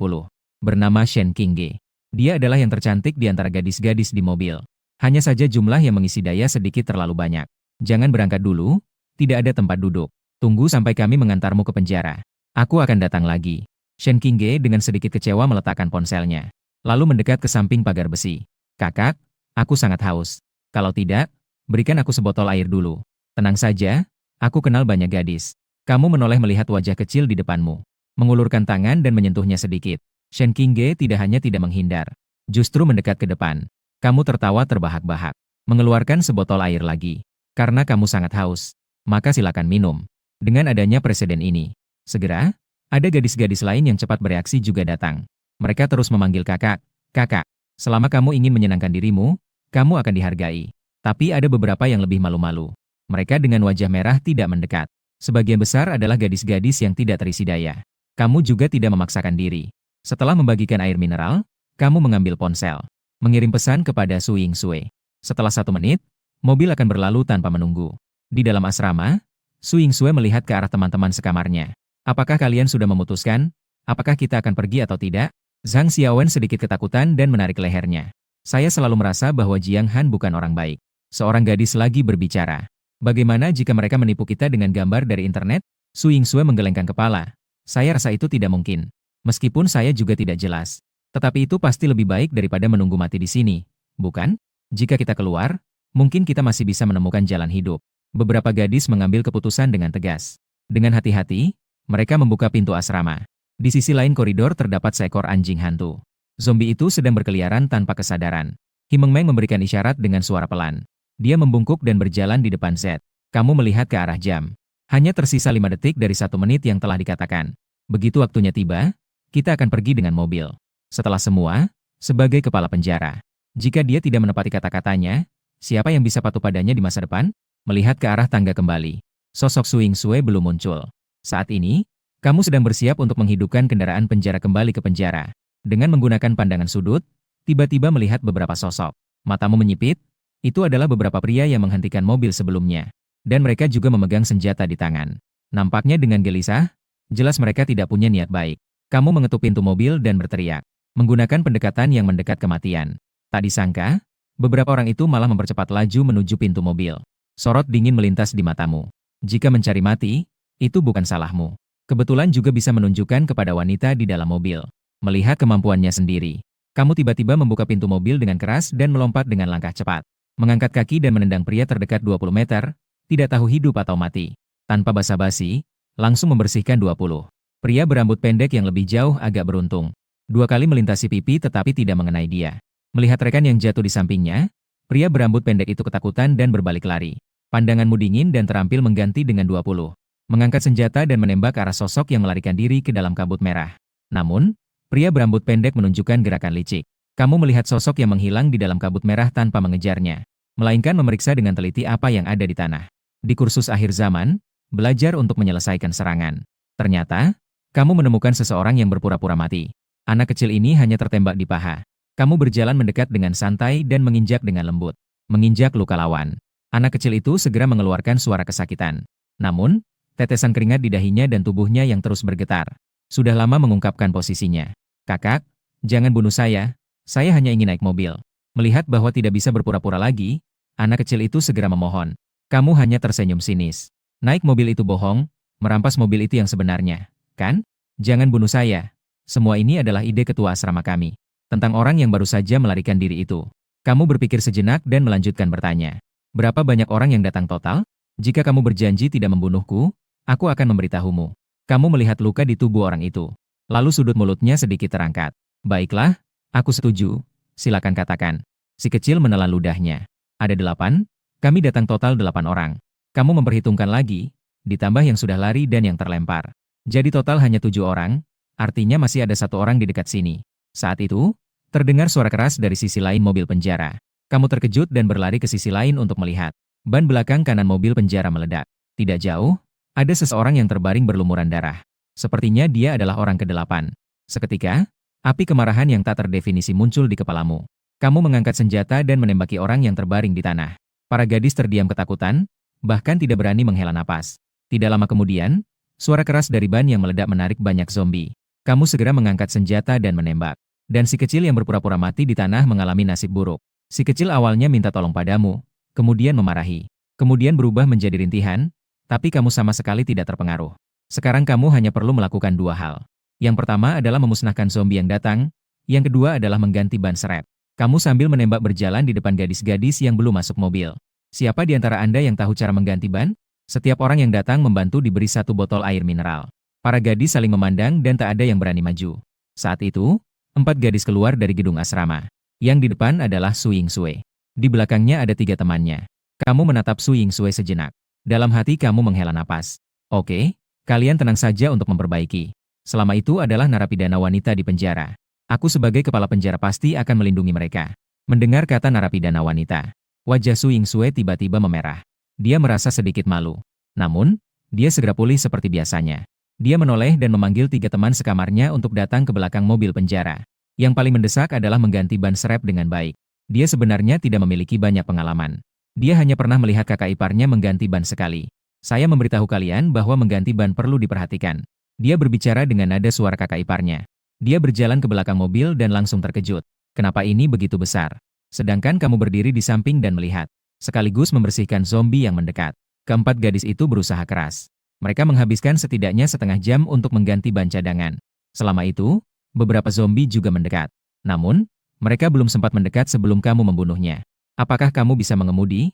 Bernama Shen Qingge. Dia adalah yang tercantik di antara gadis-gadis di mobil. Hanya saja jumlah yang mengisi daya sedikit terlalu banyak. Jangan berangkat dulu, tidak ada tempat duduk. Tunggu sampai kami mengantarmu ke penjara. Aku akan datang lagi. Shen Qingge dengan sedikit kecewa meletakkan ponselnya. Lalu mendekat ke samping pagar besi. Kakak, aku sangat haus. Kalau tidak, berikan aku sebotol air dulu. Tenang saja, aku kenal banyak gadis. Kamu menoleh melihat wajah kecil di depanmu. Mengulurkan tangan dan menyentuhnya sedikit. Shen Qingge tidak hanya tidak menghindar, justru mendekat ke depan. Kamu tertawa terbahak-bahak. Mengeluarkan sebotol air lagi. Karena kamu sangat haus, maka silakan minum. Dengan adanya presiden ini, segera, ada gadis-gadis lain yang cepat bereaksi juga datang. Mereka terus memanggil kakak. Kakak, selama kamu ingin menyenangkan dirimu, kamu akan dihargai. Tapi ada beberapa yang lebih malu-malu. Mereka dengan wajah merah tidak mendekat. Sebagian besar adalah gadis-gadis yang tidak terisi daya. Kamu juga tidak memaksakan diri. Setelah membagikan air mineral, kamu mengambil ponsel. Mengirim pesan kepada Su Yingsue. Setelah 1 menit, mobil akan berlalu tanpa menunggu. Di dalam asrama, Su Yingsue melihat ke arah teman-teman sekamarnya. Apakah kalian sudah memutuskan? Apakah kita akan pergi atau tidak? Zhang Xiaowen sedikit ketakutan dan menarik lehernya. Saya selalu merasa bahwa Jiang Han bukan orang baik. Seorang gadis lagi berbicara. Bagaimana jika mereka menipu kita dengan gambar dari internet? Su Yingsue menggelengkan kepala. Saya rasa itu tidak mungkin. Meskipun saya juga tidak jelas. Tetapi itu pasti lebih baik daripada menunggu mati di sini, bukan? Jika kita keluar, mungkin kita masih bisa menemukan jalan hidup. Beberapa gadis mengambil keputusan dengan tegas. Dengan hati-hati, mereka membuka pintu asrama. Di sisi lain koridor terdapat seekor anjing hantu. Zombie itu sedang berkeliaran tanpa kesadaran. Himeng Meng memberikan isyarat dengan suara pelan. Dia membungkuk dan berjalan di depan Z. Kamu melihat ke arah jam. Hanya tersisa 5 detik dari 1 menit yang telah dikatakan. Begitu waktunya tiba, kita akan pergi dengan mobil. Setelah semua, sebagai kepala penjara. Jika dia tidak menepati kata-katanya, siapa yang bisa patuh padanya di masa depan? Melihat ke arah tangga kembali. Sosok Su Yingsue belum muncul. Saat ini, kamu sedang bersiap untuk menghidupkan kendaraan penjara kembali ke penjara. Dengan menggunakan pandangan sudut, tiba-tiba melihat beberapa sosok. Matamu menyipit, itu adalah beberapa pria yang menghentikan mobil sebelumnya. Dan mereka juga memegang senjata di tangan. Nampaknya dengan gelisah, jelas mereka tidak punya niat baik. Kamu mengetuk pintu mobil dan berteriak. Menggunakan pendekatan yang mendekat kematian. Tak disangka, beberapa orang itu malah mempercepat laju menuju pintu mobil. Sorot dingin melintas di matamu. Jika mencari mati, itu bukan salahmu. Kebetulan juga bisa menunjukkan kepada wanita di dalam mobil. Melihat kemampuannya sendiri. Kamu tiba-tiba membuka pintu mobil dengan keras dan melompat dengan langkah cepat. Mengangkat kaki dan menendang pria terdekat 20 meter, tidak tahu hidup atau mati. Tanpa basa-basi, langsung membersihkan 20. Pria berambut pendek yang lebih jauh agak beruntung. 2 kali melintasi pipi tetapi tidak mengenai dia. Melihat rekan yang jatuh di sampingnya, pria berambut pendek itu ketakutan dan berbalik lari. Pandanganmu dingin dan terampil mengganti dengan 20. Mengangkat senjata dan menembak ke arah sosok yang melarikan diri ke dalam kabut merah. Namun, pria berambut pendek menunjukkan gerakan licik. Kamu melihat sosok yang menghilang di dalam kabut merah tanpa mengejarnya. Melainkan memeriksa dengan teliti apa yang ada di tanah. Di kursus akhir zaman, belajar untuk menyelesaikan serangan. Ternyata, kamu menemukan seseorang yang berpura-pura mati. Anak kecil ini hanya tertembak di paha. Kamu berjalan mendekat dengan santai dan menginjak dengan lembut. Menginjak luka lawan. Anak kecil itu segera mengeluarkan suara kesakitan. Namun, tetesan keringat di dahinya dan tubuhnya yang terus bergetar. Sudah lama mengungkapkan posisinya. Kakak, jangan bunuh saya hanya ingin naik mobil. Melihat bahwa tidak bisa berpura-pura lagi, anak kecil itu segera memohon. Kamu hanya tersenyum sinis. Naik mobil itu bohong, merampas mobil itu yang sebenarnya, kan? Jangan bunuh saya. Semua ini adalah ide ketua asrama kami. Tentang orang yang baru saja melarikan diri itu. Kamu berpikir sejenak dan melanjutkan bertanya. Berapa banyak orang yang datang total? Jika kamu berjanji tidak membunuhku, aku akan memberitahumu. Kamu melihat luka di tubuh orang itu. Lalu sudut mulutnya sedikit terangkat. Baiklah, aku setuju. Silakan katakan. Si kecil menelan ludahnya. Ada 8, kami datang total 8 orang. Kamu memperhitungkan lagi, ditambah yang sudah lari dan yang terlempar. Jadi total hanya 7 orang. Artinya masih ada 1 orang di dekat sini. Saat itu, terdengar suara keras dari sisi lain mobil penjara. Kamu terkejut dan berlari ke sisi lain untuk melihat. Ban belakang kanan mobil penjara meledak. Tidak jauh, ada seseorang yang terbaring berlumuran darah. Sepertinya dia adalah orang ke-8. Seketika, api kemarahan yang tak terdefinisi muncul di kepalamu. Kamu mengangkat senjata dan menembaki orang yang terbaring di tanah. Para gadis terdiam ketakutan, bahkan tidak berani menghela napas. Tidak lama kemudian, suara keras dari ban yang meledak menarik banyak zombie. Kamu segera mengangkat senjata dan menembak. Dan si kecil yang berpura-pura mati di tanah mengalami nasib buruk. Si kecil awalnya minta tolong padamu, kemudian memarahi. Kemudian berubah menjadi rintihan, tapi kamu sama sekali tidak terpengaruh. Sekarang kamu hanya perlu melakukan dua hal. Yang pertama adalah memusnahkan zombie yang datang, yang kedua adalah mengganti ban serep. Kamu sambil menembak berjalan di depan gadis-gadis yang belum masuk mobil. Siapa di antara Anda yang tahu cara mengganti ban? Setiap orang yang datang membantu diberi satu botol air mineral. Para gadis saling memandang dan tak ada yang berani maju. Saat itu, 4 gadis keluar dari gedung asrama. Yang di depan adalah Su Yingsue. Di belakangnya ada 3 temannya. Kamu menatap Su Yingsue sejenak. Dalam hati kamu menghela napas. Oke, kalian tenang saja untuk memperbaiki. Selama itu adalah narapidana wanita di penjara. Aku sebagai kepala penjara pasti akan melindungi mereka. Mendengar kata narapidana wanita, wajah Su Yingsue tiba-tiba memerah. Dia merasa sedikit malu. Namun, dia segera pulih seperti biasanya. Dia menoleh dan memanggil 3 teman sekamarnya untuk datang ke belakang mobil penjara. Yang paling mendesak adalah mengganti ban serep dengan baik. Dia sebenarnya tidak memiliki banyak pengalaman. Dia hanya pernah melihat kakak iparnya mengganti ban sekali. Saya memberitahu kalian bahwa mengganti ban perlu diperhatikan. Dia berbicara dengan nada suara kakak iparnya. Dia berjalan ke belakang mobil dan langsung terkejut. Kenapa ini begitu besar? Sedangkan kamu berdiri di samping dan melihat, sekaligus membersihkan zombie yang mendekat. Keempat gadis itu berusaha keras. Mereka menghabiskan setidaknya setengah jam untuk mengganti ban cadangan. Selama itu, beberapa zombie juga mendekat. Namun, mereka belum sempat mendekat sebelum kamu membunuhnya. Apakah kamu bisa mengemudi?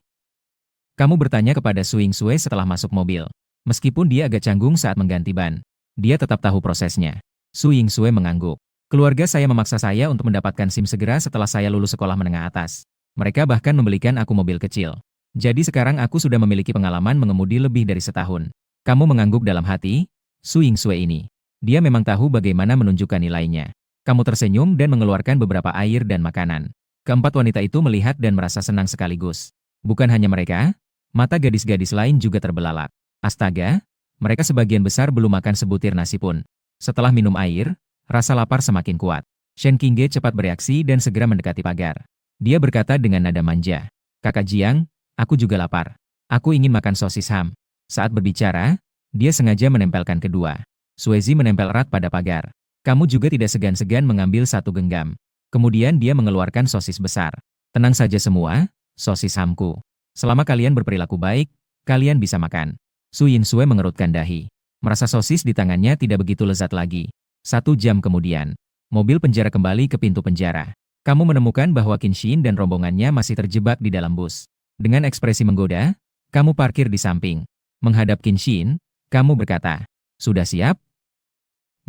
Kamu bertanya kepada Su Yingsue setelah masuk mobil. Meskipun dia agak canggung saat mengganti ban, dia tetap tahu prosesnya. Su Yingsue mengangguk. Keluarga saya memaksa saya untuk mendapatkan SIM segera setelah saya lulus sekolah menengah atas. Mereka bahkan membelikan aku mobil kecil. Jadi sekarang aku sudah memiliki pengalaman mengemudi lebih dari setahun. Kamu mengangguk dalam hati, Su Yingsue ini. Dia memang tahu bagaimana menunjukkan nilainya. Kamu tersenyum dan mengeluarkan beberapa air dan makanan. Keempat wanita itu melihat dan merasa senang sekaligus. Bukan hanya mereka, mata gadis-gadis lain juga terbelalak. Astaga, mereka sebagian besar belum makan sebutir nasi pun. Setelah minum air, rasa lapar semakin kuat. Shen Qingge cepat bereaksi dan segera mendekati pagar. Dia berkata dengan nada manja, "Kakak Jiang, aku juga lapar. Aku ingin makan sosis ham." Saat berbicara, dia sengaja menempelkan kedua. Suezi menempel erat pada pagar. Kamu juga tidak segan-segan mengambil satu genggam. Kemudian dia mengeluarkan sosis besar. Tenang saja semua, sosis hamku. Selama kalian berperilaku baik, kalian bisa makan. Su Yingsue mengerutkan dahi. Merasa sosis di tangannya tidak begitu lezat lagi. 1 jam kemudian, mobil penjara kembali ke pintu penjara. Kamu menemukan bahwa Qin Xin dan rombongannya masih terjebak di dalam bus. Dengan ekspresi menggoda, kamu parkir di samping. Menghadap Qin Xin, kamu berkata, "Sudah siap?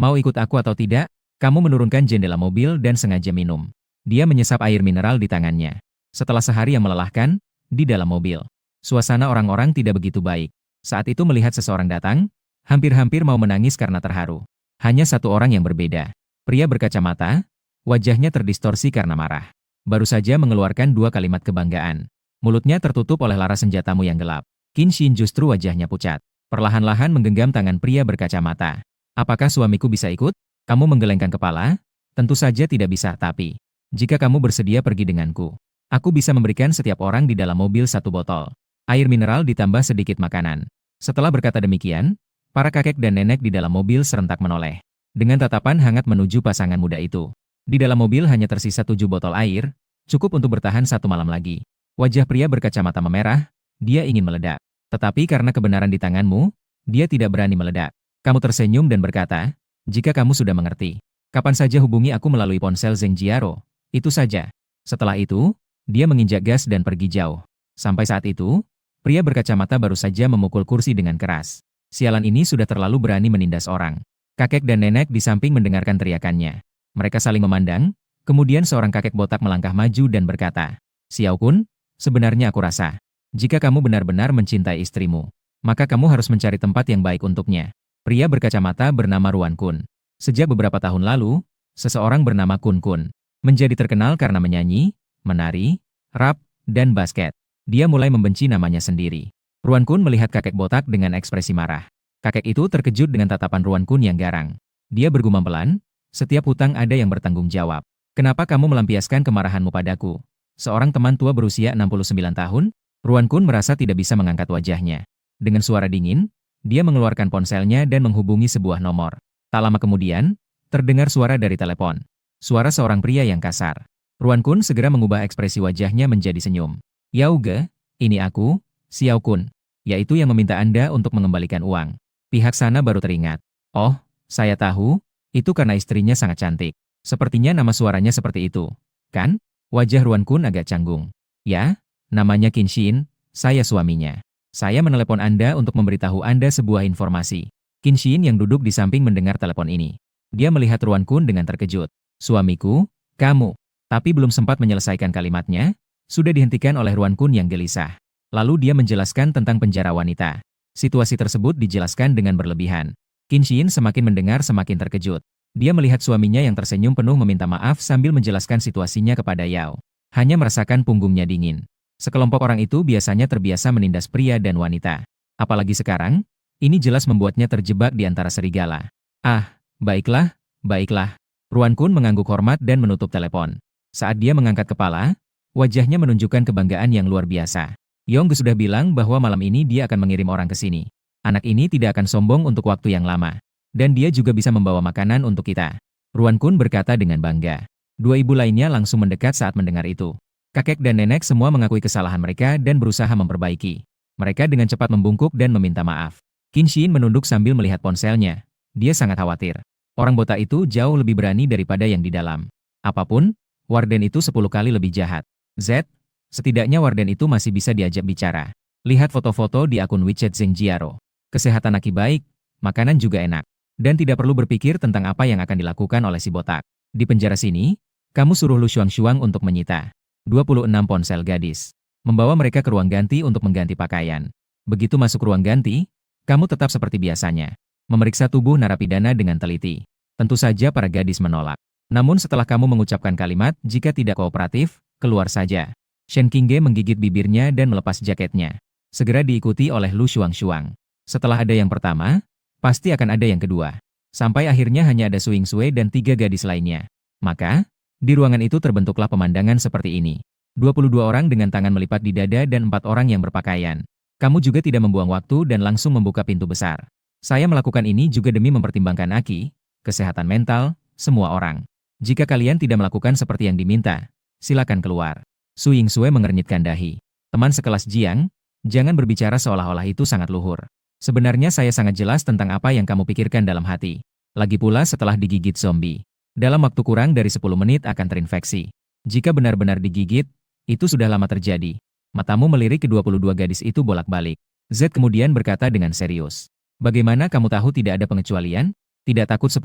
Mau ikut aku atau tidak?" Kamu menurunkan jendela mobil dan sengaja minum. Dia menyesap air mineral di tangannya. Setelah sehari yang melelahkan, di dalam mobil, suasana orang-orang tidak begitu baik. Saat itu melihat seseorang datang, hampir-hampir mau menangis karena terharu. Hanya satu orang yang berbeda. Pria berkacamata, wajahnya terdistorsi karena marah. Baru saja mengeluarkan 2 kalimat kebanggaan. Mulutnya tertutup oleh laras senjatamu yang gelap. Qin Xin justru wajahnya pucat. Perlahan-lahan menggenggam tangan pria berkacamata. "Apakah suamiku bisa ikut?" Kamu menggelengkan kepala. "Tentu saja tidak bisa, tapi jika kamu bersedia pergi denganku, aku bisa memberikan setiap orang di dalam mobil 1 botol air mineral ditambah sedikit makanan." Setelah berkata demikian, para kakek dan nenek di dalam mobil serentak menoleh. Dengan tatapan hangat menuju pasangan muda itu. Di dalam mobil hanya tersisa 7 botol air, cukup untuk bertahan 1 malam lagi. Wajah pria berkacamata memerah. Dia ingin meledak. Tetapi karena kebenaran di tanganmu, dia tidak berani meledak. Kamu tersenyum dan berkata, "Jika kamu sudah mengerti, kapan saja hubungi aku melalui ponsel Zheng Jiaro. Itu saja." Setelah itu, dia menginjak gas dan pergi jauh. Sampai saat itu, pria berkacamata baru saja memukul kursi dengan keras. Sialan ini sudah terlalu berani menindas orang. Kakek dan nenek di samping mendengarkan teriakannya. Mereka saling memandang, kemudian seorang kakek botak melangkah maju dan berkata, "Xiao Kun, sebenarnya aku rasa, jika kamu benar-benar mencintai istrimu, maka kamu harus mencari tempat yang baik untuknya." Pria berkacamata bernama Ruan Kun. Sejak beberapa tahun lalu, seseorang bernama Kun Kun menjadi terkenal karena menyanyi, menari, rap, dan basket. Dia mulai membenci namanya sendiri. Ruan Kun melihat kakek botak dengan ekspresi marah. Kakek itu terkejut dengan tatapan Ruan Kun yang garang. Dia bergumam pelan, "Setiap hutang ada yang bertanggung jawab. Kenapa kamu melampiaskan kemarahanmu padaku?" Seorang teman tua berusia 69 tahun, Ruan Kun merasa tidak bisa mengangkat wajahnya. Dengan suara dingin, dia mengeluarkan ponselnya dan menghubungi sebuah nomor. Tak lama kemudian, terdengar suara dari telepon. Suara seorang pria yang kasar. Ruan Kun segera mengubah ekspresi wajahnya menjadi senyum. "Yao Ge, ini aku, Xiao Kun." yaitu yang meminta Anda untuk mengembalikan uang. Pihak sana baru teringat. Oh, saya tahu, itu karena istrinya sangat cantik. Sepertinya nama suaranya seperti itu, kan? Wajah Ruan Kun agak canggung. Ya, namanya Qin Xin, saya suaminya. Saya menelepon Anda untuk memberitahu Anda sebuah informasi. Qin Xin yang duduk di samping mendengar telepon ini. Dia melihat Ruan Kun dengan terkejut. Suamiku, kamu. Tapi belum sempat menyelesaikan kalimatnya, sudah dihentikan oleh Ruan Kun yang gelisah. Lalu dia menjelaskan tentang penjara wanita. Situasi tersebut dijelaskan dengan berlebihan. Qin Xin semakin mendengar semakin terkejut. Dia melihat suaminya yang tersenyum penuh meminta maaf sambil menjelaskan situasinya kepada Yao. Hanya merasakan punggungnya dingin. Sekelompok orang itu biasanya terbiasa menindas pria dan wanita. Apalagi sekarang, ini jelas membuatnya terjebak di antara serigala. Ah, baiklah, baiklah. Ruan Kun mengangguk hormat dan menutup telepon. Saat dia mengangkat kepala, wajahnya menunjukkan kebanggaan yang luar biasa. Yongge sudah bilang bahwa malam ini dia akan mengirim orang ke sini. Anak ini tidak akan sombong untuk waktu yang lama. Dan dia juga bisa membawa makanan untuk kita. Ruan Kun berkata dengan bangga. Dua ibu lainnya langsung mendekat saat mendengar itu. Kakek dan nenek semua mengakui kesalahan mereka dan berusaha memperbaiki. Mereka dengan cepat membungkuk dan meminta maaf. Qin Xin menunduk sambil melihat ponselnya. Dia sangat khawatir. Orang botak itu jauh lebih berani daripada yang di dalam. Apapun, warden itu 10 kali lebih jahat. Z, setidaknya warden itu masih bisa diajak bicara. Lihat foto-foto di akun WeChat Zheng Jiaro. Kesehatan Aki baik, makanan juga enak. Dan tidak perlu berpikir tentang apa yang akan dilakukan oleh si botak. Di penjara sini, kamu suruh Lu Shuang untuk menyita 26 ponsel gadis. Membawa mereka ke ruang ganti untuk mengganti pakaian. Begitu masuk ruang ganti, kamu tetap seperti biasanya. Memeriksa tubuh narapidana dengan teliti. Tentu saja para gadis menolak. Namun setelah kamu mengucapkan kalimat, jika tidak kooperatif, keluar saja. Shen Qingge menggigit bibirnya dan melepas jaketnya. Segera diikuti oleh Lu Shuang. Setelah ada yang pertama, pasti akan ada yang kedua. Sampai akhirnya hanya ada Su Yingsui dan 3 gadis lainnya. Maka, di ruangan itu terbentuklah pemandangan seperti ini. 22 orang dengan tangan melipat di dada dan 4 orang yang berpakaian. Kamu juga tidak membuang waktu dan langsung membuka pintu besar. Saya melakukan ini juga demi mempertimbangkan Aki, kesehatan mental, semua orang. Jika kalian tidak melakukan seperti yang diminta, silakan keluar. Su Yingsui mengernyitkan dahi. Teman sekelas Jiang, jangan berbicara seolah-olah itu sangat luhur. Sebenarnya saya sangat jelas tentang apa yang kamu pikirkan dalam hati. Lagi pula setelah digigit zombie. Dalam waktu kurang dari 10 menit akan terinfeksi. Jika benar-benar digigit, itu sudah lama terjadi. Matamu melirik ke 22 gadis itu bolak-balik. Z kemudian berkata dengan serius. Bagaimana kamu tahu tidak ada pengecualian? Tidak takut 10.000?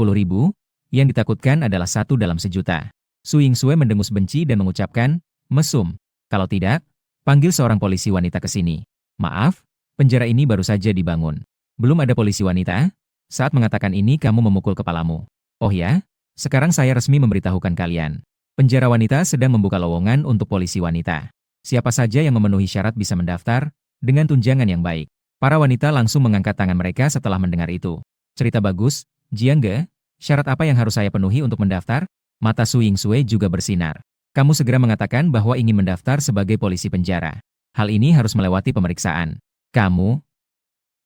Yang ditakutkan adalah 1 dalam sejuta. Su Yingsui mendengus benci dan mengucapkan, mesum. Kalau tidak, panggil seorang polisi wanita ke sini. Maaf, penjara ini baru saja dibangun. Belum ada polisi wanita? Saat mengatakan ini kamu memukul kepalamu. Oh ya? Sekarang saya resmi memberitahukan kalian. Penjara wanita sedang membuka lowongan untuk polisi wanita. Siapa saja yang memenuhi syarat bisa mendaftar, dengan tunjangan yang baik. Para wanita langsung mengangkat tangan mereka setelah mendengar itu. Cerita bagus, Jiangge, syarat apa yang harus saya penuhi untuk mendaftar? Mata Su Yingsui juga bersinar. Kamu segera mengatakan bahwa ingin mendaftar sebagai polisi penjara. Hal ini harus melewati pemeriksaan. Kamu?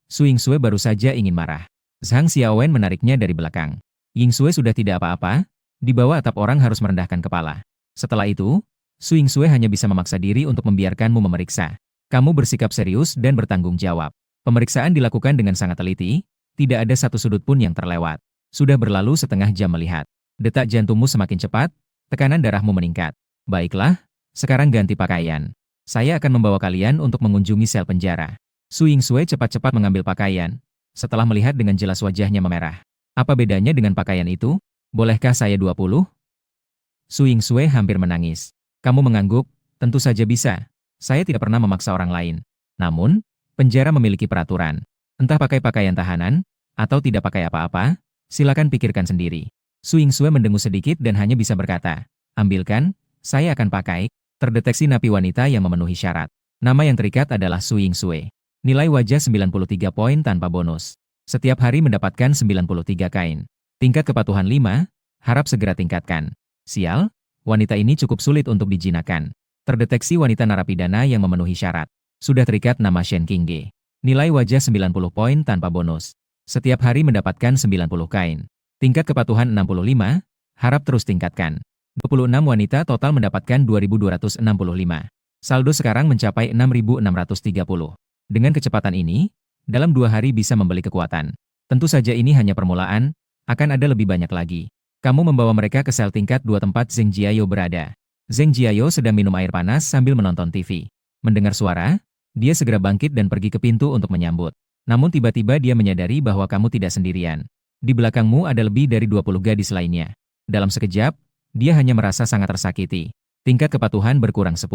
Su Yingsui baru saja ingin marah. Zhang Xiaowen menariknya dari belakang. Yingsui sudah tidak apa-apa, di bawah atap orang harus merendahkan kepala. Setelah itu, Su Yingsui hanya bisa memaksa diri untuk membiarkanmu memeriksa. Kamu bersikap serius dan bertanggung jawab. Pemeriksaan dilakukan dengan sangat teliti, tidak ada satu sudut pun yang terlewat. Sudah berlalu setengah jam melihat. Detak jantungmu semakin cepat, tekanan darahmu meningkat. Baiklah, sekarang ganti pakaian. Saya akan membawa kalian untuk mengunjungi sel penjara. Su Yingsui cepat-cepat mengambil pakaian, setelah melihat dengan jelas wajahnya memerah. Apa bedanya dengan pakaian itu? Bolehkah saya 20? Su Yingsui hampir menangis. Kamu mengangguk? Tentu saja bisa. Saya tidak pernah memaksa orang lain. Namun, penjara memiliki peraturan. Entah pakai pakaian tahanan, atau tidak pakai apa-apa, silakan pikirkan sendiri. Su Yingsui mendengus sedikit dan hanya bisa berkata, ambilkan, saya akan pakai. Terdeteksi napi wanita yang memenuhi syarat. Nama yang terikat adalah Su Yingsui. Nilai wajah 93 poin tanpa bonus. Setiap hari mendapatkan 93 kain. Tingkat kepatuhan 5, harap segera tingkatkan. Sial, wanita ini cukup sulit untuk dijinakkan. Terdeteksi wanita narapidana yang memenuhi syarat. Sudah terikat nama Shen Qingge. Nilai wajah 90 poin tanpa bonus. Setiap hari mendapatkan 90 kain. Tingkat kepatuhan 65, harap terus tingkatkan. 26 wanita total mendapatkan 2.265. Saldo sekarang mencapai 6.630. Dengan kecepatan ini, dalam 2 hari bisa membeli kekuatan. Tentu saja ini hanya permulaan, akan ada lebih banyak lagi. Kamu membawa mereka ke sel tingkat 2 tempat Zheng Jiayo berada. Zheng Jiayo sedang minum air panas sambil menonton TV. Mendengar suara, dia segera bangkit dan pergi ke pintu untuk menyambut. Namun tiba-tiba dia menyadari bahwa kamu tidak sendirian. Di belakangmu ada lebih dari 20 gadis lainnya. Dalam sekejap, dia hanya merasa sangat tersakiti. Tingkat kepatuhan berkurang 10.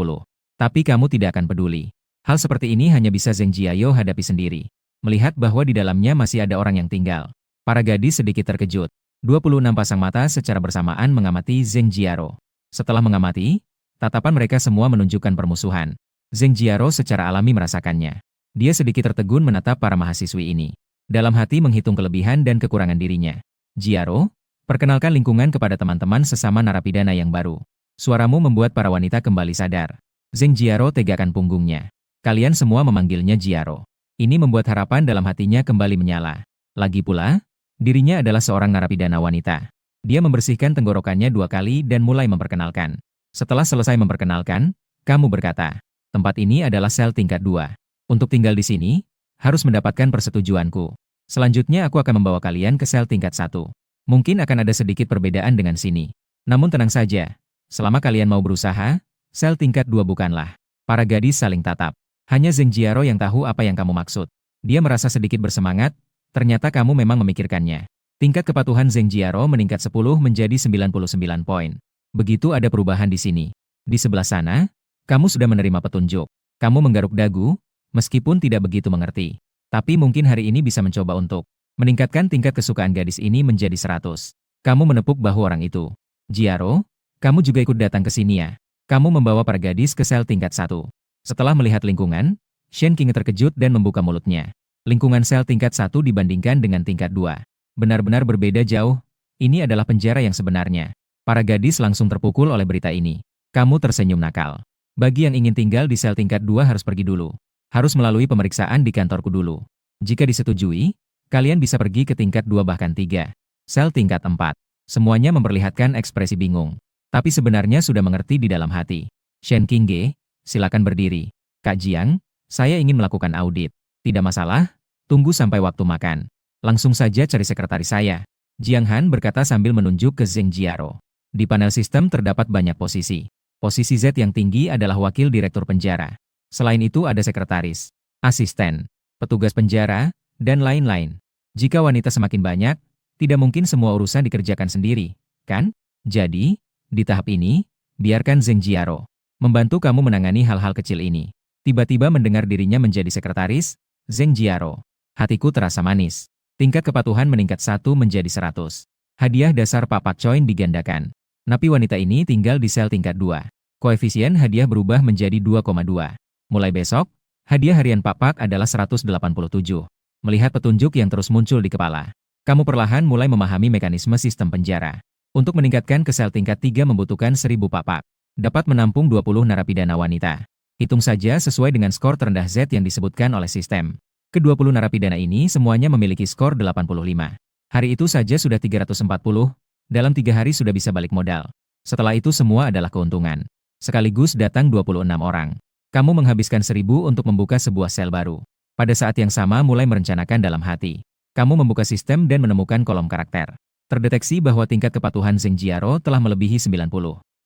Tapi kamu tidak akan peduli. Hal seperti ini hanya bisa Zheng Jiayo hadapi sendiri. Melihat bahwa di dalamnya masih ada orang yang tinggal. Para gadis sedikit terkejut. 26 pasang mata secara bersamaan mengamati Zheng Jiaro. Setelah mengamati, tatapan mereka semua menunjukkan permusuhan. Zheng Jiaro secara alami merasakannya. Dia sedikit tertegun menatap para mahasiswi ini. Dalam hati menghitung kelebihan dan kekurangan dirinya. Jiaro, perkenalkan lingkungan kepada teman-teman sesama narapidana yang baru. Suaramu membuat para wanita kembali sadar. Zheng Jiaro tegakkan punggungnya. Kalian semua memanggilnya Jiaro. Ini membuat harapan dalam hatinya kembali menyala. Lagi pula, dirinya adalah seorang narapidana wanita. Dia membersihkan tenggorokannya 2 kali dan mulai memperkenalkan. Setelah selesai memperkenalkan, kamu berkata, tempat ini adalah sel tingkat 2. Untuk tinggal di sini, harus mendapatkan persetujuanku. Selanjutnya aku akan membawa kalian ke sel tingkat 1. Mungkin akan ada sedikit perbedaan dengan sini. Namun tenang saja, selama kalian mau berusaha, sel tingkat 2 bukanlah. Para gadis saling tatap. Hanya Zheng Jiaro yang tahu apa yang kamu maksud. Dia merasa sedikit bersemangat, ternyata kamu memang memikirkannya. Tingkat kepatuhan Zheng Jiaro meningkat 10 menjadi 99 poin. Begitu ada perubahan di sini. Di sebelah sana, kamu sudah menerima petunjuk. Kamu menggaruk dagu, meskipun tidak begitu mengerti. Tapi mungkin hari ini bisa mencoba untuk meningkatkan tingkat kesukaan gadis ini menjadi 100. Kamu menepuk bahu orang itu. Jiaro, kamu juga ikut datang ke sini ya. Kamu membawa para gadis ke sel tingkat 1. Setelah melihat lingkungan, Shen King terkejut dan membuka mulutnya. Lingkungan sel tingkat 1 dibandingkan dengan tingkat 2. Benar-benar berbeda jauh. Ini adalah penjara yang sebenarnya. Para gadis langsung terpukul oleh berita ini. Kamu tersenyum nakal. Bagi yang ingin tinggal di sel tingkat 2 harus pergi dulu. Harus melalui pemeriksaan di kantorku dulu. Jika disetujui, kalian bisa pergi ke tingkat 2 bahkan 3. Sel tingkat 4. Semuanya memperlihatkan ekspresi bingung. Tapi sebenarnya sudah mengerti di dalam hati. Shen King Ge, silakan berdiri. Kak Jiang, saya ingin melakukan audit. Tidak masalah, tunggu sampai waktu makan. Langsung saja cari sekretaris saya. Jiang Han berkata sambil menunjuk ke Zheng Jiaro. Di panel sistem terdapat banyak posisi. Posisi Z yang tinggi adalah wakil direktur penjara. Selain itu ada sekretaris, asisten, petugas penjara, dan lain-lain. Jika wanita semakin banyak, tidak mungkin semua urusan dikerjakan sendiri, kan? Jadi, di tahap ini, biarkan Zheng Jiaro membantu kamu menangani hal-hal kecil ini. Tiba-tiba mendengar dirinya menjadi sekretaris, Zheng Jiaro. Hatiku terasa manis. Tingkat kepatuhan meningkat 1 menjadi 100. Hadiah dasar Pak Pak Coin digandakan. Napi wanita ini tinggal di sel tingkat 2. Koefisien hadiah berubah menjadi 2,2. Mulai besok, hadiah harian Pak Pak adalah 187. Melihat petunjuk yang terus muncul di kepala, kamu perlahan mulai memahami mekanisme sistem penjara. Untuk meningkatkan ke sel tingkat 3 membutuhkan 1000 Pak Pak. Dapat menampung 20 narapidana wanita. Hitung saja sesuai dengan skor terendah Z yang disebutkan oleh sistem. Ke-20 narapidana ini semuanya memiliki skor 85. Hari itu saja sudah 340, dalam 3 hari sudah bisa balik modal. Setelah itu semua adalah keuntungan. Sekaligus datang 26 orang. Kamu menghabiskan 1000 untuk membuka sebuah sel baru. Pada saat yang sama mulai merencanakan dalam hati. Kamu membuka sistem dan menemukan kolom karakter. Terdeteksi bahwa tingkat kepatuhan Zheng Jiaro telah melebihi 90.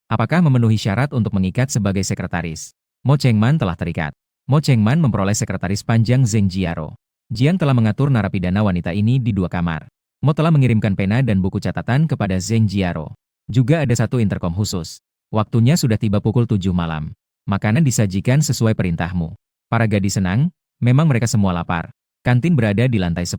Apakah memenuhi syarat untuk mengikat sebagai sekretaris? Mo Chengman telah terikat. Mo Chengman memperoleh sekretaris panjang Zheng Jiaro. Jiang telah mengatur narapidana wanita ini di 2 kamar. Mo telah mengirimkan pena dan buku catatan kepada Zheng Jiaro. Juga ada 1 interkom khusus. Waktunya sudah tiba pukul 7 malam. Makanan disajikan sesuai perintahmu. Para gadis senang, memang mereka semua lapar. Kantin berada di lantai 10.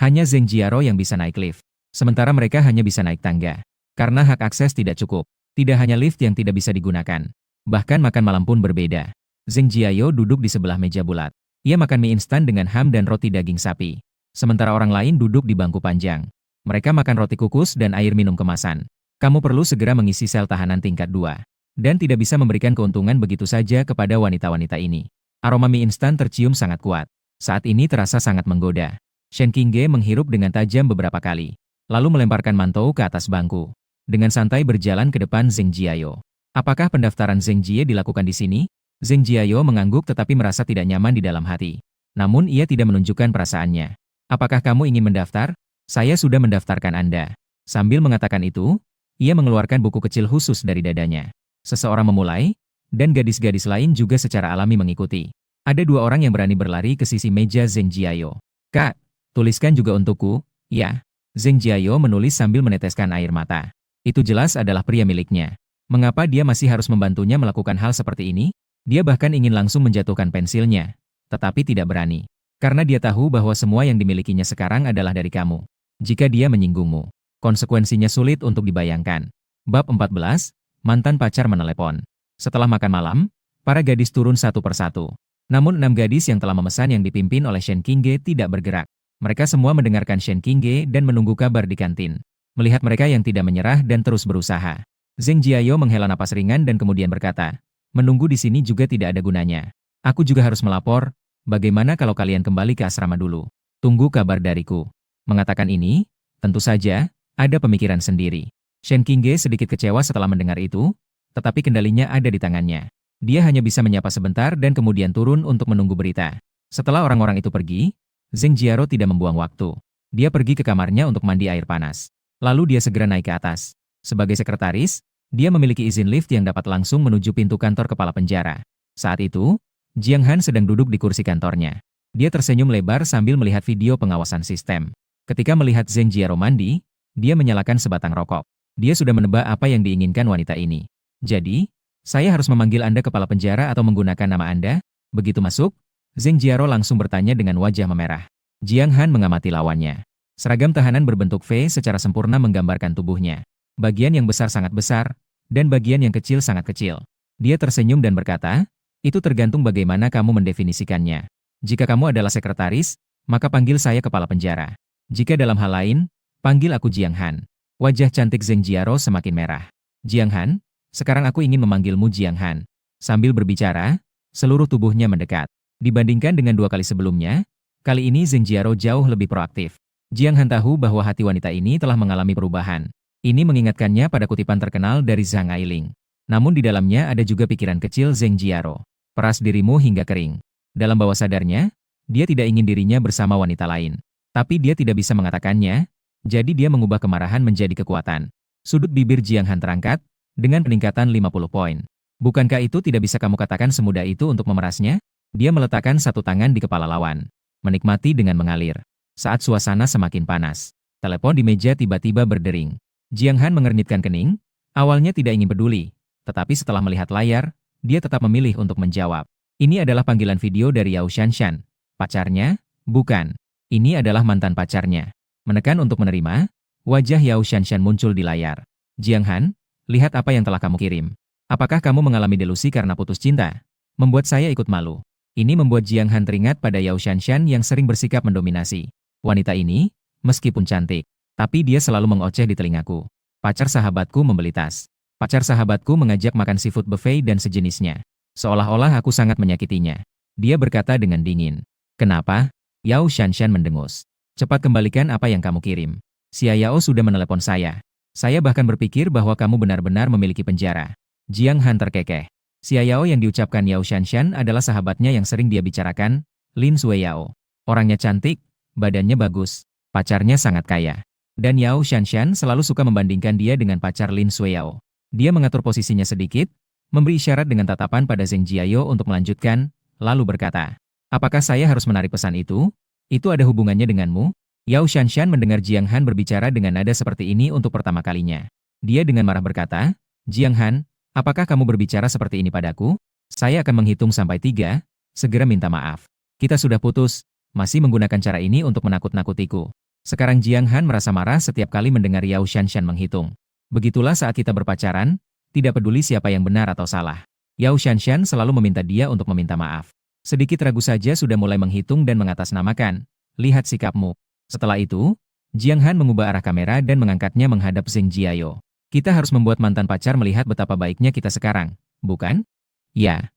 Hanya Zheng Jiaro yang bisa naik lift. Sementara mereka hanya bisa naik tangga. Karena hak akses tidak cukup. Tidak hanya lift yang tidak bisa digunakan. Bahkan makan malam pun berbeda. Zheng Jiayo duduk di sebelah meja bulat. Ia makan mie instan dengan ham dan roti daging sapi. Sementara orang lain duduk di bangku panjang. Mereka makan roti kukus dan air minum kemasan. Kamu perlu segera mengisi sel tahanan tingkat 2. Dan tidak bisa memberikan keuntungan begitu saja kepada wanita-wanita ini. Aroma mie instan tercium sangat kuat. Saat ini terasa sangat menggoda. Shen Qingge menghirup dengan tajam beberapa kali. Lalu melemparkan mantou ke atas bangku. Dengan santai berjalan ke depan Zheng Jiayo. Apakah pendaftaran Zheng Jie dilakukan di sini? Zheng Jiayo mengangguk tetapi merasa tidak nyaman di dalam hati. Namun ia tidak menunjukkan perasaannya. Apakah kamu ingin mendaftar? Saya sudah mendaftarkan Anda. Sambil mengatakan itu, ia mengeluarkan buku kecil khusus dari dadanya. Seseorang memulai, dan gadis-gadis lain juga secara alami mengikuti. Ada dua orang yang berani berlari ke sisi meja Zheng Jiayo. Kak, tuliskan juga untukku, ya. Zheng Jiayo menulis sambil meneteskan air mata. Itu jelas adalah pria miliknya. Mengapa dia masih harus membantunya melakukan hal seperti ini? Dia bahkan ingin langsung menjatuhkan pensilnya, tetapi tidak berani. Karena dia tahu bahwa semua yang dimilikinya sekarang adalah dari kamu. Jika dia menyinggungmu, konsekuensinya sulit untuk dibayangkan. Bab 14, mantan pacar menelepon. Setelah makan malam, para gadis turun satu persatu. Namun 6 gadis yang telah memesan yang dipimpin oleh Shen Qingge tidak bergerak. Mereka semua mendengarkan Shen Qingge dan menunggu kabar di kantin. Melihat mereka yang tidak menyerah dan terus berusaha, Zheng Jiayo menghela napas ringan dan kemudian berkata, menunggu di sini juga tidak ada gunanya. Aku juga harus melapor, bagaimana kalau kalian kembali ke asrama dulu? Tunggu kabar dariku. Mengatakan ini, tentu saja, ada pemikiran sendiri. Shen Qingge sedikit kecewa setelah mendengar itu, tetapi kendalinya ada di tangannya. Dia hanya bisa menyapa sebentar dan kemudian turun untuk menunggu berita. Setelah orang-orang itu pergi, Zheng Jiaro tidak membuang waktu. Dia pergi ke kamarnya untuk mandi air panas. Lalu dia segera naik ke atas. Sebagai sekretaris, dia memiliki izin lift yang dapat langsung menuju pintu kantor kepala penjara. Saat itu, Jiang Han sedang duduk di kursi kantornya. Dia tersenyum lebar sambil melihat video pengawasan sistem. Ketika melihat Zheng Jiaro mandi, dia menyalakan sebatang rokok. Dia sudah menebak apa yang diinginkan wanita ini. Jadi, saya harus memanggil Anda kepala penjara atau menggunakan nama Anda? Begitu masuk, Zheng Jiaro langsung bertanya dengan wajah memerah. Jiang Han mengamati lawannya. Seragam tahanan berbentuk V secara sempurna menggambarkan tubuhnya. Bagian yang besar sangat besar, dan bagian yang kecil sangat kecil. Dia tersenyum dan berkata, itu tergantung bagaimana kamu mendefinisikannya. Jika kamu adalah sekretaris, maka panggil saya kepala penjara. Jika dalam hal lain, panggil aku Jiang Han. Wajah cantik Zheng Jiaro semakin merah. Jiang Han, sekarang aku ingin memanggilmu Jiang Han. Sambil berbicara, seluruh tubuhnya mendekat. Dibandingkan dengan 2 kali sebelumnya, kali ini Zheng Jiaro jauh lebih proaktif. Jiang Han tahu bahwa hati wanita ini telah mengalami perubahan. Ini mengingatkannya pada kutipan terkenal dari Zhang Ailing. Namun di dalamnya ada juga pikiran kecil Zheng Jiaro. Peras dirimu hingga kering. Dalam bawah sadarnya, dia tidak ingin dirinya bersama wanita lain. Tapi dia tidak bisa mengatakannya, jadi dia mengubah kemarahan menjadi kekuatan. Sudut bibir Jiang Han terangkat, dengan peningkatan 50 poin. Bukankah itu tidak bisa kamu katakan semudah itu untuk memerasnya? Dia meletakkan satu tangan di kepala lawan. Menikmati dengan mengalir. Saat suasana semakin panas, telepon di meja tiba-tiba berdering. Jiang Han mengernyitkan kening, awalnya tidak ingin peduli, tetapi setelah melihat layar, dia tetap memilih untuk menjawab. Ini adalah panggilan video dari Yao Shanshan. Pacarnya? Bukan. Ini adalah mantan pacarnya. Menekan untuk menerima, wajah Yao Shanshan muncul di layar. Jiang Han, lihat apa yang telah kamu kirim. Apakah kamu mengalami delusi karena putus cinta? Membuat saya ikut malu. Ini membuat Jiang Han teringat pada Yao Shanshan yang sering bersikap mendominasi. Wanita ini, meskipun cantik, tapi dia selalu mengoceh di telingaku. Pacar sahabatku membeli tas. Pacar sahabatku mengajak makan seafood buffet dan sejenisnya. Seolah-olah aku sangat menyakitinya. Dia berkata dengan dingin. Kenapa? Yao Shanshan mendengus. Cepat kembalikan apa yang kamu kirim. Xia Yao sudah menelepon saya. Saya bahkan berpikir bahwa kamu benar-benar memiliki penjara. Jiang Han terkekeh. Xia Yao yang diucapkan Yao Shanshan adalah sahabatnya yang sering dia bicarakan, Lin Sui Yao. Orangnya cantik, badannya bagus, pacarnya sangat kaya. Dan Yao Shanshan selalu suka membandingkan dia dengan pacar Lin Sui Yao. Dia mengatur posisinya sedikit, memberi isyarat dengan tatapan pada Zheng Jiayo untuk melanjutkan, lalu berkata, apakah saya harus menarik pesan itu? Itu ada hubungannya denganmu? Yao Shanshan mendengar Jiang Han berbicara dengan nada seperti ini untuk pertama kalinya. Dia dengan marah berkata, Jiang Han, apakah kamu berbicara seperti ini padaku? Saya akan menghitung sampai 3, segera minta maaf. Kita sudah putus, masih menggunakan cara ini untuk menakut-nakutiku. Sekarang Jiang Han merasa marah setiap kali mendengar Yao Shanshan menghitung. Begitulah saat kita berpacaran, tidak peduli siapa yang benar atau salah. Yao Shanshan selalu meminta dia untuk meminta maaf. Sedikit ragu saja sudah mulai menghitung dan mengatasnamakan. Lihat sikapmu. Setelah itu, Jiang Han mengubah arah kamera dan mengangkatnya menghadap Zheng Jiayo. Kita harus membuat mantan pacar melihat betapa baiknya kita sekarang, bukan? Ya.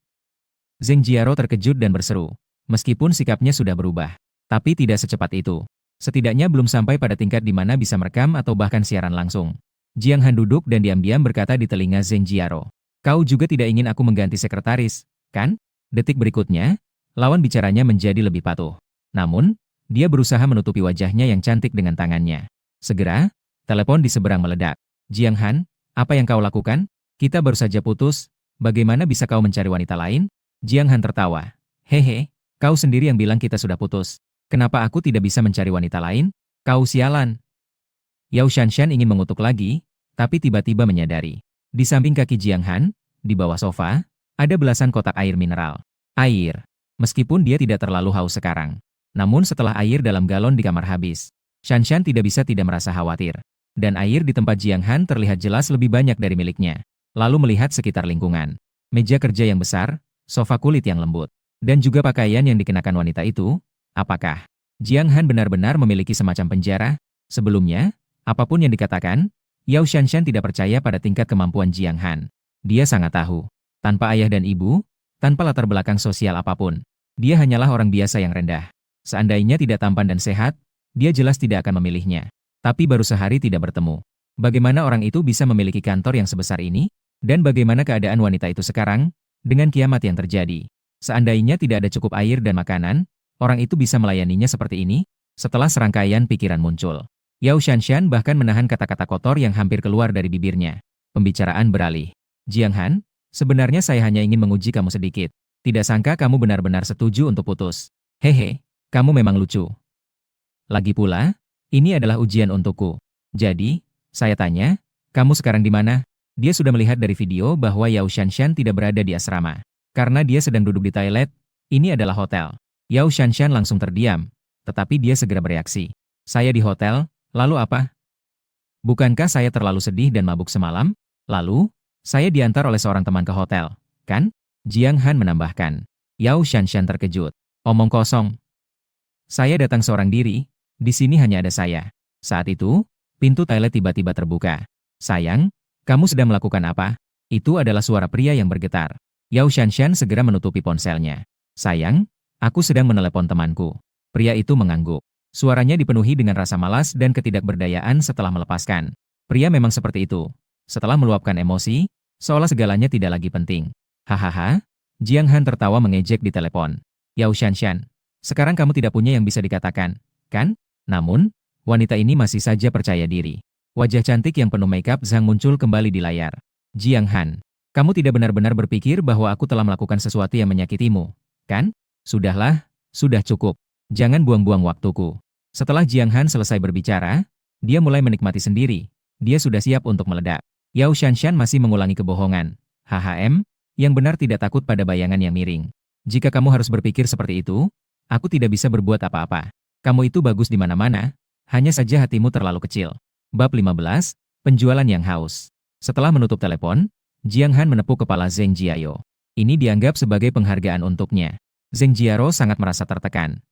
Zheng Jiayo terkejut dan berseru. Meskipun sikapnya sudah berubah. Tapi tidak secepat itu. Setidaknya belum sampai pada tingkat di mana bisa merekam atau bahkan siaran langsung. Jiang Han duduk dan diam-diam berkata di telinga Zheng Jiayo. Kau juga tidak ingin aku mengganti sekretaris, kan? Detik berikutnya, lawan bicaranya menjadi lebih patuh. Namun, dia berusaha menutupi wajahnya yang cantik dengan tangannya. Segera, telepon di seberang meledak. Jiang Han, apa yang kau lakukan? Kita baru saja putus, bagaimana bisa kau mencari wanita lain? Jiang Han tertawa. Hehe, kau sendiri yang bilang kita sudah putus. Kenapa aku tidak bisa mencari wanita lain? Kau sialan. Yao Shanshan ingin mengutuk lagi, tapi tiba-tiba menyadari. Di samping kaki Jiang Han, di bawah sofa, ada belasan kotak air mineral. Air. Meskipun dia tidak terlalu haus sekarang. Namun setelah air dalam galon di kamar habis, Shanshan tidak bisa tidak merasa khawatir. Dan air di tempat Jiang Han terlihat jelas lebih banyak dari miliknya. Lalu melihat sekitar lingkungan. Meja kerja yang besar, sofa kulit yang lembut, dan juga pakaian yang dikenakan wanita itu. Apakah Jiang Han benar-benar memiliki semacam penjara? Sebelumnya, apapun yang dikatakan, Yao Shanshan tidak percaya pada tingkat kemampuan Jiang Han. Dia sangat tahu. Tanpa ayah dan ibu, tanpa latar belakang sosial apapun, dia hanyalah orang biasa yang rendah. Seandainya tidak tampan dan sehat, dia jelas tidak akan memilihnya. Tapi baru sehari tidak bertemu. Bagaimana orang itu bisa memiliki kantor yang sebesar ini? Dan bagaimana keadaan wanita itu sekarang? Dengan kiamat yang terjadi. Seandainya tidak ada cukup air dan makanan, orang itu bisa melayaninya seperti ini? Setelah serangkaian pikiran muncul, Yao Shanshan bahkan menahan kata-kata kotor yang hampir keluar dari bibirnya. Pembicaraan beralih. Jiang Han, sebenarnya saya hanya ingin menguji kamu sedikit. Tidak sangka kamu benar-benar setuju untuk putus. Hehe. Kamu memang lucu. Lagi pula, ini adalah ujian untukku. Jadi, saya tanya, kamu sekarang di mana? Dia sudah melihat dari video bahwa Yao Shanshan tidak berada di asrama. Karena dia sedang duduk di toilet, ini adalah hotel. Yao Shanshan langsung terdiam, tetapi dia segera bereaksi. Saya di hotel, lalu apa? Bukankah saya terlalu sedih dan mabuk semalam? Lalu, saya diantar oleh seorang teman ke hotel, kan? Jiang Han menambahkan. Yao Shanshan terkejut. Omong kosong. Saya datang seorang diri, di sini hanya ada saya. Saat itu, pintu toilet tiba-tiba terbuka. Sayang, kamu sedang melakukan apa? Itu adalah suara pria yang bergetar. Yao Shanshan segera menutupi ponselnya. Sayang, aku sedang menelepon temanku. Pria itu mengangguk. Suaranya dipenuhi dengan rasa malas dan ketidakberdayaan setelah melepaskan. Pria memang seperti itu. Setelah meluapkan emosi, seolah segalanya tidak lagi penting. Hahaha, Jiang Han tertawa mengejek di telepon. Yao Shanshan. Sekarang kamu tidak punya yang bisa dikatakan, kan? Namun, wanita ini masih saja percaya diri. Wajah cantik yang penuh makeup Zhang muncul kembali di layar. Jiang Han, kamu tidak benar-benar berpikir bahwa aku telah melakukan sesuatu yang menyakitimu, kan? Sudahlah, sudah cukup. Jangan buang-buang waktuku. Setelah Jiang Han selesai berbicara, dia mulai menikmati sendiri. Dia sudah siap untuk meledak. Yao Shanshan masih mengulangi kebohongan. HHM, yang benar tidak takut pada bayangan yang miring. Jika kamu harus berpikir seperti itu, aku tidak bisa berbuat apa-apa. Kamu itu bagus di mana-mana, hanya saja hatimu terlalu kecil. Bab 15, Penjualan yang haus. Setelah menutup telepon, Jiang Han menepuk kepala Zheng Jiao. Ini dianggap sebagai penghargaan untuknya. Zheng Jiao sangat merasa tertekan.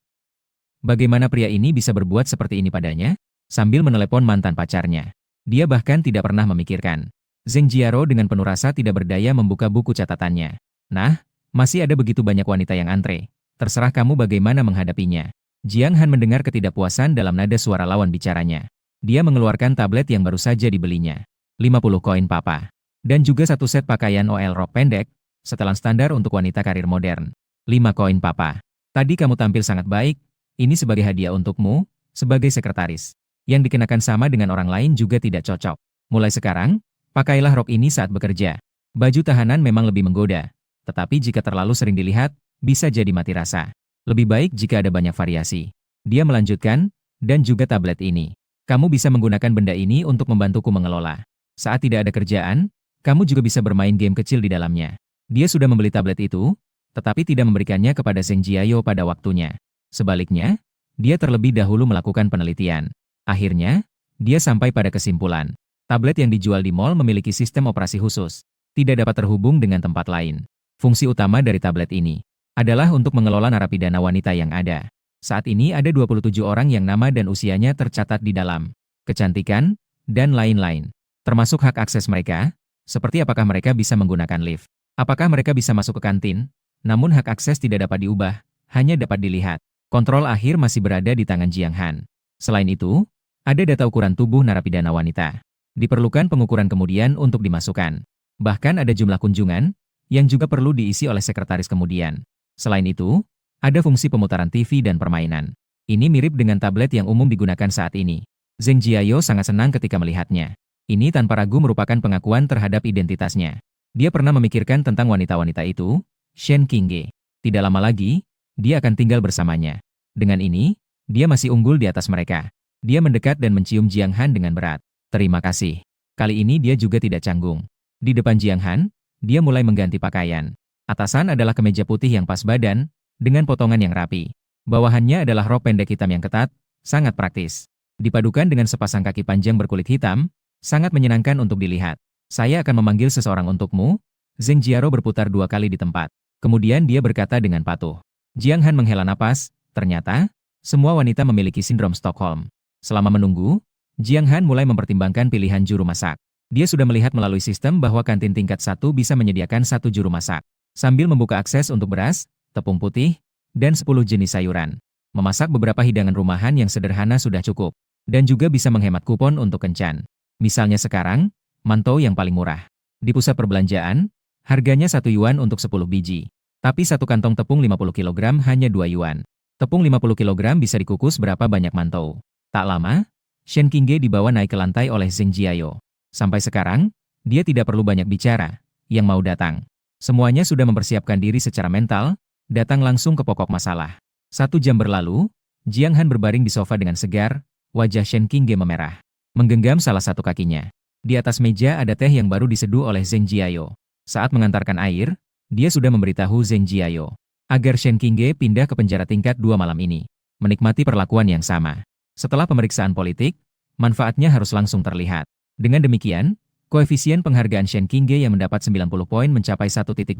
Bagaimana pria ini bisa berbuat seperti ini padanya? Sambil menelepon mantan pacarnya. Dia bahkan tidak pernah memikirkan. Zheng Jiao dengan penuh rasa tidak berdaya membuka buku catatannya. Nah, masih ada begitu banyak wanita yang antre. Terserah kamu bagaimana menghadapinya. Jiang Han mendengar ketidakpuasan dalam nada suara lawan bicaranya. Dia mengeluarkan tablet yang baru saja dibelinya. 50 koin papa. Dan juga satu set pakaian OL rok pendek, setelan standar untuk wanita karir modern. 5 koin papa. Tadi kamu tampil sangat baik, ini sebagai hadiah untukmu, sebagai sekretaris. Yang dikenakan sama dengan orang lain juga tidak cocok. Mulai sekarang, pakailah rok ini saat bekerja. Baju tahanan memang lebih menggoda, tetapi jika terlalu sering dilihat, bisa jadi mati rasa. Lebih baik jika ada banyak variasi. Dia melanjutkan, dan juga tablet ini. Kamu bisa menggunakan benda ini untuk membantuku mengelola. Saat tidak ada kerjaan, kamu juga bisa bermain game kecil di dalamnya. Dia sudah membeli tablet itu, tetapi tidak memberikannya kepada Zheng Jiao pada waktunya. Sebaliknya, dia terlebih dahulu melakukan penelitian. Akhirnya, dia sampai pada kesimpulan. Tablet yang dijual di mall memiliki sistem operasi khusus. Tidak dapat terhubung dengan tempat lain. Fungsi utama dari tablet ini adalah untuk mengelola narapidana wanita yang ada. Saat ini ada 27 orang yang nama dan usianya tercatat di dalam. Kecantikan, dan lain-lain. Termasuk hak akses mereka, seperti apakah mereka bisa menggunakan lift. Apakah mereka bisa masuk ke kantin, namun hak akses tidak dapat diubah, hanya dapat dilihat. Kontrol akhir masih berada di tangan Jiang Han. Selain itu, ada data ukuran tubuh narapidana wanita. Diperlukan pengukuran kemudian untuk dimasukkan. Bahkan ada jumlah kunjungan, yang juga perlu diisi oleh sekretaris kemudian. Selain itu, Ada fungsi pemutaran TV dan permainan. Ini mirip dengan tablet yang umum digunakan saat ini. Zheng Jiayo sangat senang ketika melihatnya. Ini tanpa ragu merupakan pengakuan terhadap identitasnya. Dia pernah memikirkan tentang wanita-wanita itu, Shen Qingge. Tidak lama lagi, dia akan tinggal bersamanya. Dengan ini, dia masih unggul di atas mereka. Dia mendekat dan mencium Jiang Han dengan berat. Terima kasih. Kali ini dia juga tidak canggung. Di depan Jiang Han, dia mulai mengganti pakaian. Atasan adalah kemeja putih yang pas badan, dengan potongan yang rapi. Bawahannya adalah rok pendek hitam yang ketat, sangat praktis. Dipadukan dengan sepasang kaki panjang berkulit hitam, sangat menyenangkan untuk dilihat. Saya akan memanggil seseorang untukmu. Zheng Jiaro berputar 2 kali di tempat. Kemudian dia berkata dengan patuh. Jiang Han menghela napas, ternyata, semua wanita memiliki sindrom Stockholm. Selama menunggu, Jiang Han mulai mempertimbangkan pilihan juru masak. Dia sudah melihat melalui sistem bahwa kantin tingkat 1 bisa menyediakan 1 juru masak. Sambil membuka akses untuk beras, tepung putih, dan 10 jenis sayuran. Memasak beberapa hidangan rumahan yang sederhana sudah cukup. Dan juga bisa menghemat kupon untuk kencan. Misalnya sekarang, mantou yang paling murah. Di pusat perbelanjaan, harganya 1 yuan untuk 10 biji. Tapi satu kantong tepung 50 kg hanya 2 yuan. Tepung 50 kg bisa dikukus berapa banyak mantou. Tak lama, Shen Qingge dibawa naik ke lantai oleh Zheng Jiayo. Sampai sekarang, dia tidak perlu banyak bicara. Yang mau datang. Semuanya sudah mempersiapkan diri secara mental, datang langsung ke pokok masalah. 1 jam berlalu, Jiang Han berbaring di sofa dengan segar, wajah Shen Qingge memerah. Menggenggam salah satu kakinya. Di atas meja ada teh yang baru diseduh oleh Zheng Jiayo. Saat mengantarkan air, dia sudah memberitahu Zheng Jiayo agar Shen Qingge pindah ke penjara tingkat 2 malam ini. Menikmati perlakuan yang sama. Setelah pemeriksaan politik, manfaatnya harus langsung terlihat. Dengan demikian, koefisien penghargaan Shen Qingge yang mendapat 90 poin mencapai 1,2,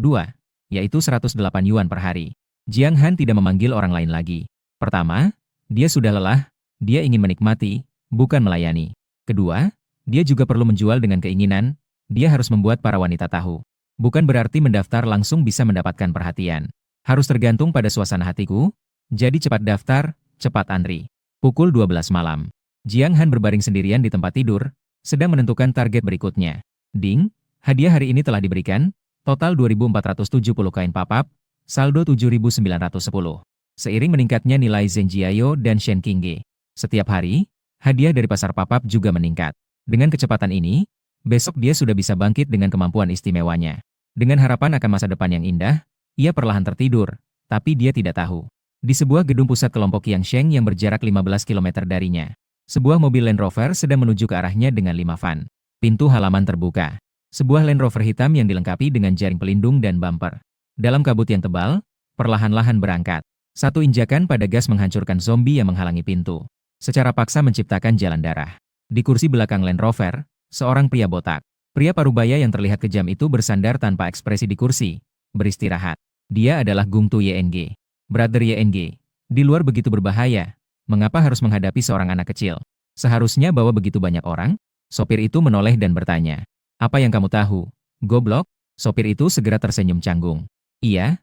yaitu 108 yuan per hari. Jiang Han tidak memanggil orang lain lagi. Pertama, dia sudah lelah, dia ingin menikmati, bukan melayani. Kedua, dia juga perlu menjual dengan keinginan, dia harus membuat para wanita tahu. Bukan berarti mendaftar langsung bisa mendapatkan perhatian. Harus tergantung pada suasana hatiku, jadi cepat daftar, cepat antri. Pukul 12 malam. Jiang Han berbaring sendirian di tempat tidur, sedang menentukan target berikutnya. Ding, hadiah hari ini telah diberikan, total 2.470 kain papap, saldo 7.910. Seiring meningkatnya nilai Zheng Jiayo dan Shen Qingge. Setiap hari, hadiah dari pasar papap juga meningkat. Dengan kecepatan ini, besok dia sudah bisa bangkit dengan kemampuan istimewanya. Dengan harapan akan masa depan yang indah, ia perlahan tertidur, tapi dia tidak tahu. Di sebuah gedung pusat kelompok Yangsheng yang berjarak 15 km darinya. Sebuah mobil Land Rover sedang menuju ke arahnya dengan 5 van. Pintu halaman terbuka. Sebuah Land Rover hitam yang dilengkapi dengan jaring pelindung dan bumper. Dalam kabut yang tebal, perlahan-lahan berangkat. Satu injakan pada gas menghancurkan zombie yang menghalangi pintu. Secara paksa menciptakan jalan darah. Di kursi belakang Land Rover, seorang pria botak. Pria parubaya yang terlihat kejam itu bersandar tanpa ekspresi di kursi, beristirahat. Dia adalah Gung Tu Yeng. Brother Yeng. Di luar begitu berbahaya. Mengapa harus menghadapi seorang anak kecil? Seharusnya bawa begitu banyak orang? Sopir itu menoleh dan bertanya. Apa yang kamu tahu? Goblok? Sopir itu segera tersenyum canggung. Iya,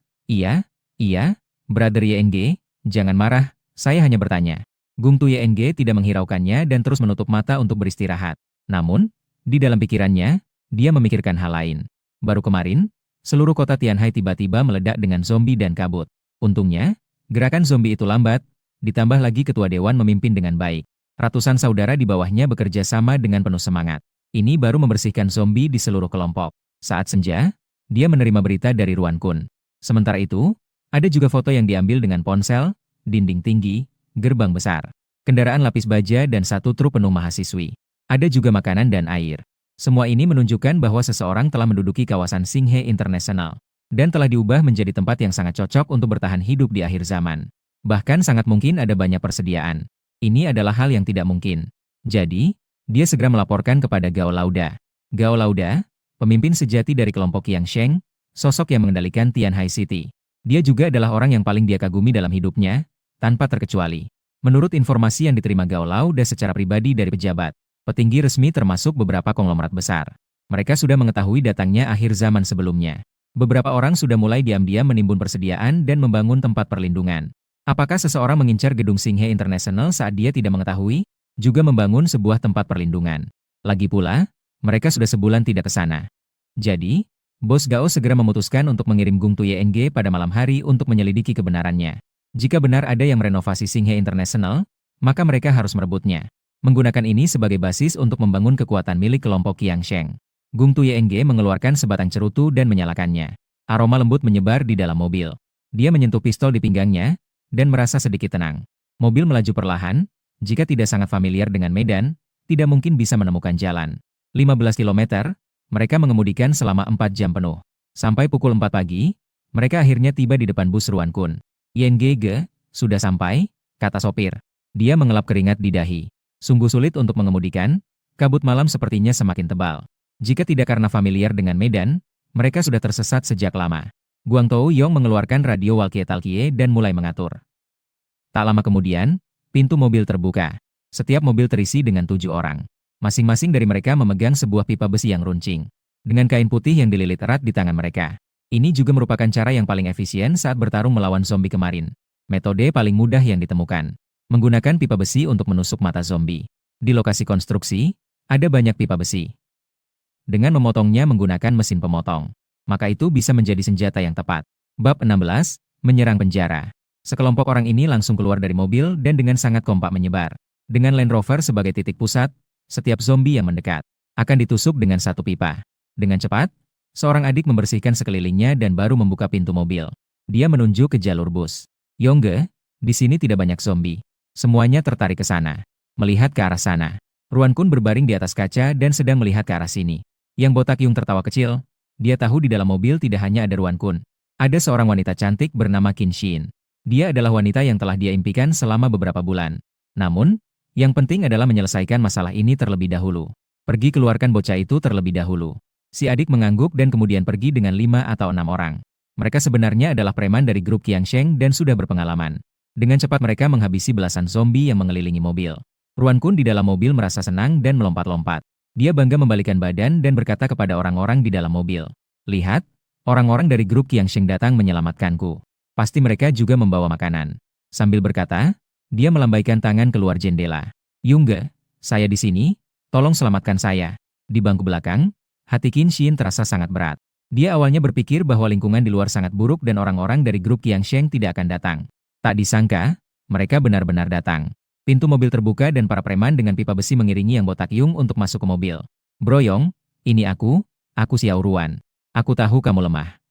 Brother Yeng, jangan marah, saya hanya bertanya. Gung Tu Yeng tidak menghiraukannya dan terus menutup mata untuk beristirahat. Namun, di dalam pikirannya, dia memikirkan hal lain. Baru kemarin, seluruh kota Tianhai tiba-tiba meledak dengan zombie dan kabut. Untungnya, gerakan zombie itu lambat, ditambah lagi ketua dewan memimpin dengan baik. Ratusan saudara di bawahnya bekerja sama dengan penuh semangat. Ini baru membersihkan zombie di seluruh kelompok. Saat senja, dia menerima berita dari Ruan Kun. Sementara itu, ada juga foto yang diambil dengan ponsel, dinding tinggi, gerbang besar, kendaraan lapis baja dan satu truk penuh mahasiswi. Ada juga makanan dan air. Semua ini menunjukkan bahwa seseorang telah menduduki kawasan Xinghe International dan telah diubah menjadi tempat yang sangat cocok untuk bertahan hidup di akhir zaman. Bahkan sangat mungkin ada banyak persediaan. Ini adalah hal yang tidak mungkin. Jadi, dia segera melaporkan kepada Gao Lauda. Gao Lauda, pemimpin sejati dari kelompok Yangsheng, sosok yang mengendalikan Tianhai City. Dia juga adalah orang yang paling dia kagumi dalam hidupnya, tanpa terkecuali. Menurut informasi yang diterima Gao Lauda secara pribadi dari pejabat, petinggi resmi termasuk beberapa konglomerat besar. Mereka sudah mengetahui datangnya akhir zaman sebelumnya. Beberapa orang sudah mulai diam-diam menimbun persediaan dan membangun tempat perlindungan. Apakah seseorang mengincar gedung Xinghe International saat dia tidak mengetahui? Juga membangun sebuah tempat perlindungan. Lagi pula, mereka sudah sebulan tidak ke sana. Jadi, Bos Gao segera memutuskan untuk mengirim Gung Tu Yeng pada malam hari untuk menyelidiki kebenarannya. Jika benar ada yang merenovasi Singhe International, maka mereka harus merebutnya. Menggunakan ini sebagai basis untuk membangun kekuatan milik kelompok Qiangsheng. Gung Tuyeng mengeluarkan sebatang cerutu dan menyalakannya. Aroma lembut menyebar di dalam mobil. Dia menyentuh pistol di pinggangnya dan merasa sedikit tenang. Mobil melaju perlahan, jika tidak sangat familiar dengan medan, tidak mungkin bisa menemukan jalan. 15 km, mereka mengemudikan selama 4 jam penuh. Sampai pukul 4 pagi, mereka akhirnya tiba di depan bus Ruan Kun. Yenge, sudah sampai, kata sopir. Dia mengelap keringat di dahi. Sungguh sulit untuk mengemudikan, kabut malam sepertinya semakin tebal. Jika tidak karena familiar dengan medan, mereka sudah tersesat sejak lama. Guang Taoyong mengeluarkan radio walkie-talkie dan mulai mengatur. Tak lama kemudian, pintu mobil terbuka. Setiap mobil terisi dengan 7 orang. Masing-masing dari mereka memegang sebuah pipa besi yang runcing. Dengan kain putih yang dililit erat di tangan mereka. Ini juga merupakan cara yang paling efisien saat bertarung melawan zombie kemarin. Metode paling mudah yang ditemukan. Menggunakan pipa besi untuk menusuk mata zombie. Di lokasi konstruksi, ada banyak pipa besi. Dengan memotongnya menggunakan mesin pemotong, maka itu bisa menjadi senjata yang tepat. Bab 16, Menyerang Penjara. Sekelompok orang ini langsung keluar dari mobil dan dengan sangat kompak menyebar. Dengan Land Rover sebagai titik pusat, setiap zombie yang mendekat akan ditusuk dengan satu pipa. Dengan cepat, seorang adik membersihkan sekelilingnya dan baru membuka pintu mobil. Dia menunjuk ke jalur bus. Yongge, di sini tidak banyak zombie. Semuanya tertarik ke sana. Melihat ke arah sana. Ruan Kun berbaring di atas kaca dan sedang melihat ke arah sini. Yang botak Yung tertawa kecil. Dia tahu di dalam mobil tidak hanya ada Ruan Kun. Ada seorang wanita cantik bernama Qin Xin. Dia adalah wanita yang telah dia impikan selama beberapa bulan. Namun, yang penting adalah menyelesaikan masalah ini terlebih dahulu. Pergi keluarkan bocah itu terlebih dahulu. Si adik mengangguk dan kemudian pergi dengan 5 atau 6 orang. Mereka sebenarnya adalah preman dari grup Qiangsheng dan sudah berpengalaman. Dengan cepat mereka menghabisi belasan zombie yang mengelilingi mobil. Ruan Kun di dalam mobil merasa senang dan melompat-lompat. Dia bangga membalikkan badan dan berkata kepada orang-orang di dalam mobil. Lihat, orang-orang dari grup Qiangsheng datang menyelamatkanku. Pasti mereka juga membawa makanan. Sambil berkata, dia melambaikan tangan keluar jendela. Yongge, saya di sini, tolong selamatkan saya. Di bangku belakang, hati Qin Xin terasa sangat berat. Dia awalnya berpikir bahwa lingkungan di luar sangat buruk dan orang-orang dari grup Qiangsheng tidak akan datang. Tak disangka, mereka benar-benar datang. Pintu mobil terbuka dan para preman dengan pipa besi mengiringi yang botak Yung untuk masuk ke mobil. Broyong, ini aku Xiao Ruan. Aku tahu kamu lemah.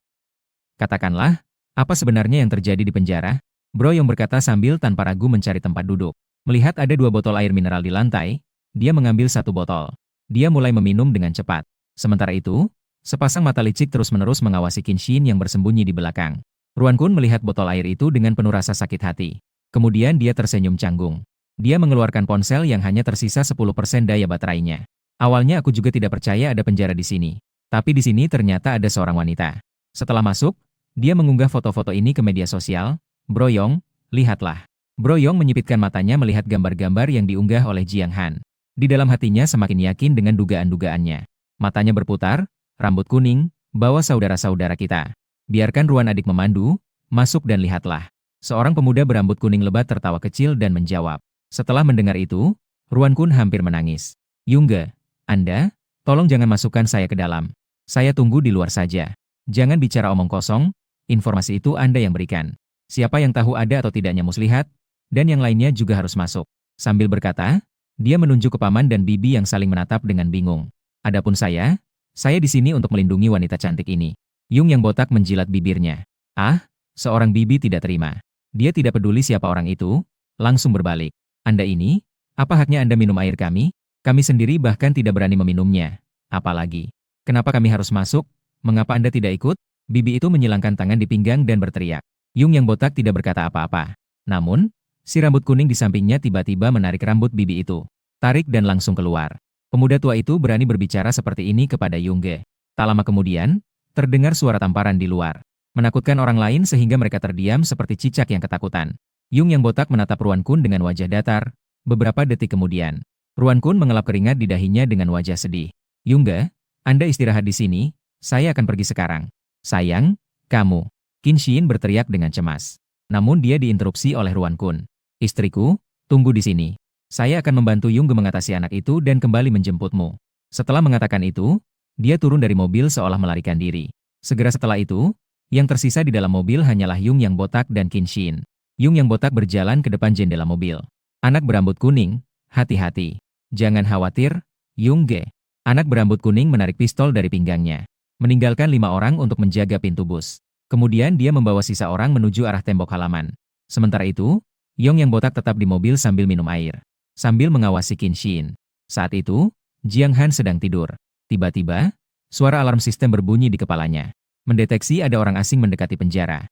Katakanlah, apa sebenarnya yang terjadi di penjara? Broyong berkata sambil tanpa ragu mencari tempat duduk. Melihat ada 2 botol air mineral di lantai, dia mengambil 1 botol. Dia mulai meminum dengan cepat. Sementara itu, sepasang mata licik terus-menerus mengawasi Qin Xin yang bersembunyi di belakang. Ruan Kun melihat botol air itu dengan penuh rasa sakit hati. Kemudian dia tersenyum canggung. Dia mengeluarkan ponsel yang hanya tersisa 10% daya baterainya. Awalnya aku juga tidak percaya ada penjara di sini. Tapi di sini ternyata ada seorang wanita. Setelah masuk, dia mengunggah foto-foto ini ke media sosial. Broyong, lihatlah. Broyong menyipitkan matanya melihat gambar-gambar yang diunggah oleh Jiang Han. Di dalam hatinya semakin yakin dengan dugaan-dugaannya. Matanya berputar, rambut kuning, bawa saudara-saudara kita. Biarkan Ruan adik memandu, masuk dan lihatlah. Seorang pemuda berambut kuning lebat tertawa kecil dan menjawab. Setelah mendengar itu, Ruan Kun hampir menangis. Yongge, Anda, tolong jangan masukkan saya ke dalam. Saya tunggu di luar saja. Jangan bicara omong kosong, informasi itu Anda yang berikan. Siapa yang tahu ada atau tidaknya muslihat, dan yang lainnya juga harus masuk. Sambil berkata, dia menunjuk ke paman dan bibi yang saling menatap dengan bingung. Adapun saya di sini untuk melindungi wanita cantik ini. Yung yang botak menjilat bibirnya. Ah, seorang bibi tidak terima. Dia tidak peduli siapa orang itu, langsung berbalik. Anda ini, apa haknya Anda minum air kami? Kami sendiri bahkan tidak berani meminumnya. Apalagi, kenapa kami harus masuk? Mengapa Anda tidak ikut? Bibi itu menyilangkan tangan di pinggang dan berteriak. Yung yang botak tidak berkata apa-apa. Namun, si rambut kuning di sampingnya tiba-tiba menarik rambut bibi itu. Tarik dan langsung keluar. Pemuda tua itu berani berbicara seperti ini kepada Yongge. Tak lama kemudian, terdengar suara tamparan di luar. Menakutkan orang lain sehingga mereka terdiam seperti cicak yang ketakutan. Yung yang botak menatap Ruan Kun dengan wajah datar. Beberapa detik kemudian, Ruan Kun mengelap keringat di dahinya dengan wajah sedih. Yongge, Anda istirahat di sini, saya akan pergi sekarang. Sayang, kamu. Qin Xin berteriak dengan cemas. Namun dia diinterupsi oleh Ruan Kun. Istriku, tunggu di sini. Saya akan membantu Yongge mengatasi anak itu dan kembali menjemputmu. Setelah mengatakan itu, dia turun dari mobil seolah melarikan diri. Segera setelah itu, yang tersisa di dalam mobil hanyalah Yung yang botak dan Qin Xin. Yung yang botak berjalan ke depan jendela mobil. Anak berambut kuning, hati-hati. Jangan khawatir, Yung Ge. Anak berambut kuning menarik pistol dari pinggangnya. Meninggalkan 5 orang untuk menjaga pintu bus. Kemudian dia membawa sisa orang menuju arah tembok halaman. Sementara itu, Yong yang botak tetap di mobil sambil minum air. Sambil mengawasi Qin Shin. Saat itu, Jiang Han sedang tidur. Tiba-tiba, suara alarm sistem berbunyi di kepalanya. Mendeteksi ada orang asing mendekati penjara.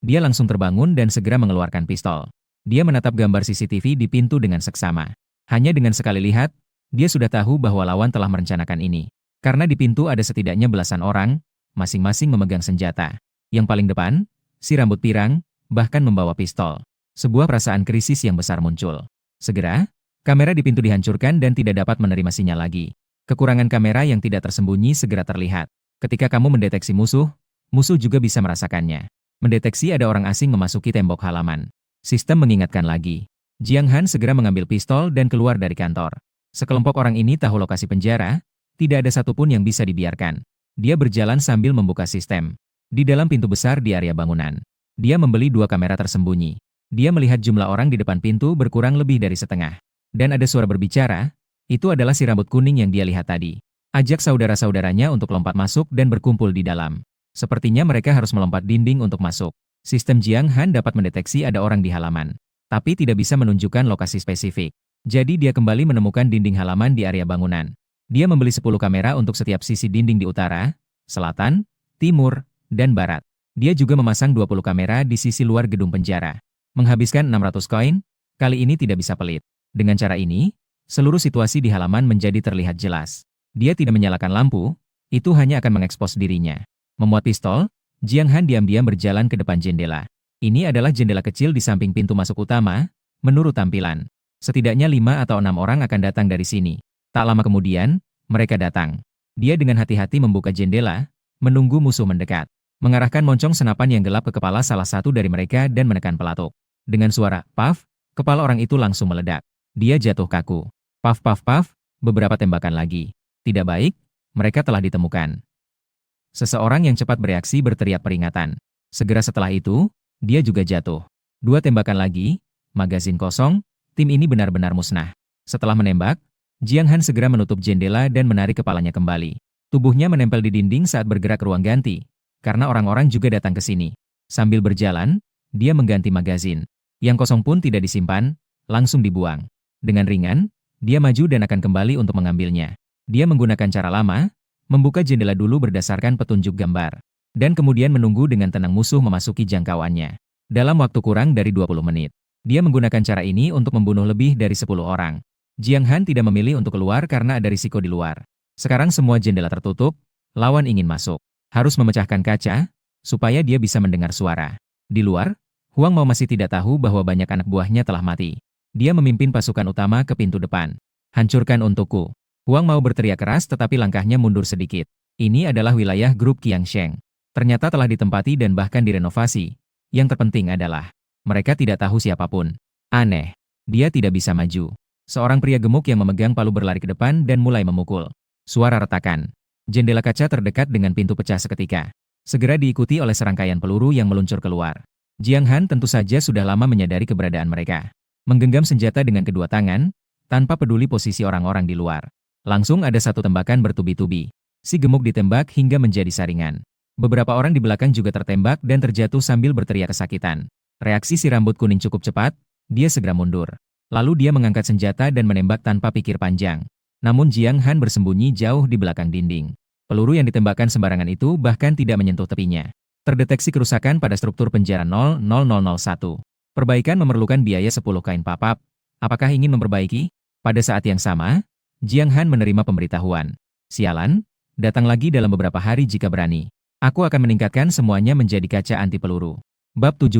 Dia langsung terbangun dan segera mengeluarkan pistol. Dia menatap gambar CCTV di pintu dengan seksama. Hanya dengan sekali lihat, dia sudah tahu bahwa lawan telah merencanakan ini. Karena di pintu ada setidaknya belasan orang, masing-masing memegang senjata. Yang paling depan, si rambut pirang, bahkan membawa pistol. Sebuah perasaan krisis yang besar muncul. Segera, kamera di pintu dihancurkan dan tidak dapat menerima sinyal lagi. Kekurangan kamera yang tidak tersembunyi segera terlihat. Ketika kamu mendeteksi musuh, musuh juga bisa merasakannya. Mendeteksi ada orang asing memasuki tembok halaman. Sistem mengingatkan lagi. Jiang Han segera mengambil pistol dan keluar dari kantor. Sekelompok orang ini tahu lokasi penjara, tidak ada satupun yang bisa dibiarkan. Dia berjalan sambil membuka sistem. Di dalam pintu besar di area bangunan. Dia membeli 2 kamera tersembunyi. Dia melihat jumlah orang di depan pintu berkurang lebih dari setengah. Dan ada suara berbicara, itu adalah si rambut kuning yang dia lihat tadi. Ajak saudara-saudaranya untuk lompat masuk dan berkumpul di dalam. Sepertinya mereka harus melompat dinding untuk masuk. Sistem Jiang Han dapat mendeteksi ada orang di halaman. Tapi tidak bisa menunjukkan lokasi spesifik. Jadi dia kembali menemukan dinding halaman di area bangunan. Dia membeli 10 kamera untuk setiap sisi dinding di utara, selatan, timur, dan barat. Dia juga memasang 20 kamera di sisi luar gedung penjara. Menghabiskan 600 koin, kali ini tidak bisa pelit. Dengan cara ini, seluruh situasi di halaman menjadi terlihat jelas. Dia tidak menyalakan lampu, itu hanya akan mengekspos dirinya. Memuat pistol, Jiang Han diam-diam berjalan ke depan jendela. Ini adalah jendela kecil di samping pintu masuk utama, menurut tampilan. Setidaknya 5 atau 6 orang akan datang dari sini. Tak lama kemudian, mereka datang. Dia dengan hati-hati membuka jendela, menunggu musuh mendekat. Mengarahkan moncong senapan yang gelap ke kepala salah satu dari mereka dan menekan pelatuk. Dengan suara "paf", kepala orang itu langsung meledak. Dia jatuh kaku. Paf paf paf, beberapa tembakan lagi. Tidak baik, mereka telah ditemukan. Seseorang yang cepat bereaksi berteriak peringatan. Segera setelah itu, dia juga jatuh. 2 tembakan lagi, magazin kosong, tim ini benar-benar musnah. Setelah menembak, Jiang Han segera menutup jendela dan menarik kepalanya kembali. Tubuhnya menempel di dinding saat bergerak ruang ganti, karena orang-orang juga datang ke sini. Sambil berjalan, dia mengganti magazin. Yang kosong pun tidak disimpan, langsung dibuang. Dengan ringan, dia maju dan akan kembali untuk mengambilnya. Dia menggunakan cara lama, membuka jendela dulu berdasarkan petunjuk gambar. Dan kemudian menunggu dengan tenang musuh memasuki jangkauannya. Dalam waktu kurang dari 20 menit. Dia menggunakan cara ini untuk membunuh lebih dari 10 orang. Jiang Han tidak memilih untuk keluar karena ada risiko di luar. Sekarang semua jendela tertutup, lawan ingin masuk. Harus memecahkan kaca, supaya dia bisa mendengar suara. Di luar, Huang Mao masih tidak tahu bahwa banyak anak buahnya telah mati. Dia memimpin pasukan utama ke pintu depan. Hancurkan untukku. Huang Mao berteriak keras tetapi langkahnya mundur sedikit. Ini adalah wilayah grup Qiangsheng. Ternyata telah ditempati dan bahkan direnovasi. Yang terpenting adalah, mereka tidak tahu siapapun. Aneh. Dia tidak bisa maju. Seorang pria gemuk yang memegang palu berlari ke depan dan mulai memukul. Suara retakan. Jendela kaca terdekat dengan pintu pecah seketika. Segera diikuti oleh serangkaian peluru yang meluncur keluar. Jiang Han tentu saja sudah lama menyadari keberadaan mereka. Menggenggam senjata dengan kedua tangan, tanpa peduli posisi orang-orang di luar. Langsung ada satu tembakan bertubi-tubi. Si gemuk ditembak hingga menjadi saringan. Beberapa orang di belakang juga tertembak dan terjatuh sambil berteriak kesakitan. Reaksi si rambut kuning cukup cepat, dia segera mundur. Lalu dia mengangkat senjata dan menembak tanpa pikir panjang. Namun Jiang Han bersembunyi jauh di belakang dinding. Peluru yang ditembakkan sembarangan itu bahkan tidak menyentuh tepinya. Terdeteksi kerusakan pada struktur penjara 00001. Perbaikan memerlukan biaya 10 kain papap. Apakah ingin memperbaiki? Pada saat yang sama, Jiang Han menerima pemberitahuan. Sialan, datang lagi dalam beberapa hari jika berani. Aku akan meningkatkan semuanya menjadi kaca anti peluru. Bab 17,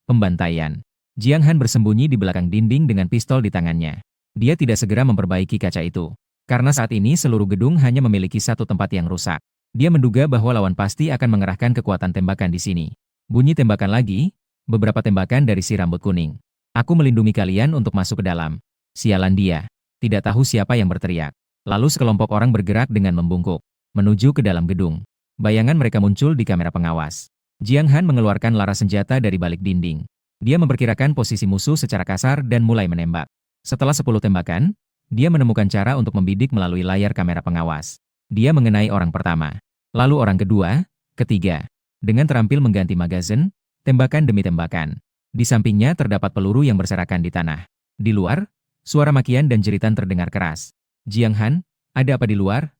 Pembantaian. Jiang Han bersembunyi di belakang dinding dengan pistol di tangannya. Dia tidak segera memperbaiki kaca itu. Karena saat ini seluruh gedung hanya memiliki satu tempat yang rusak. Dia menduga bahwa lawan pasti akan mengerahkan kekuatan tembakan di sini. Bunyi tembakan lagi, beberapa tembakan dari si rambut kuning. Aku melindungi kalian untuk masuk ke dalam. Sialan dia. Tidak tahu siapa yang berteriak. Lalu sekelompok orang bergerak dengan membungkuk, menuju ke dalam gedung. Bayangan mereka muncul di kamera pengawas. Jiang Han mengeluarkan laras senjata dari balik dinding. Dia memperkirakan posisi musuh secara kasar dan mulai menembak. Setelah 10 tembakan, dia menemukan cara untuk membidik melalui layar kamera pengawas. Dia mengenai orang pertama, lalu orang kedua, ketiga. Dengan terampil mengganti magazin, tembakan demi tembakan. Di sampingnya terdapat peluru yang berserakan di tanah. Di luar, suara makian dan jeritan terdengar keras. Jiang Han, ada apa di luar?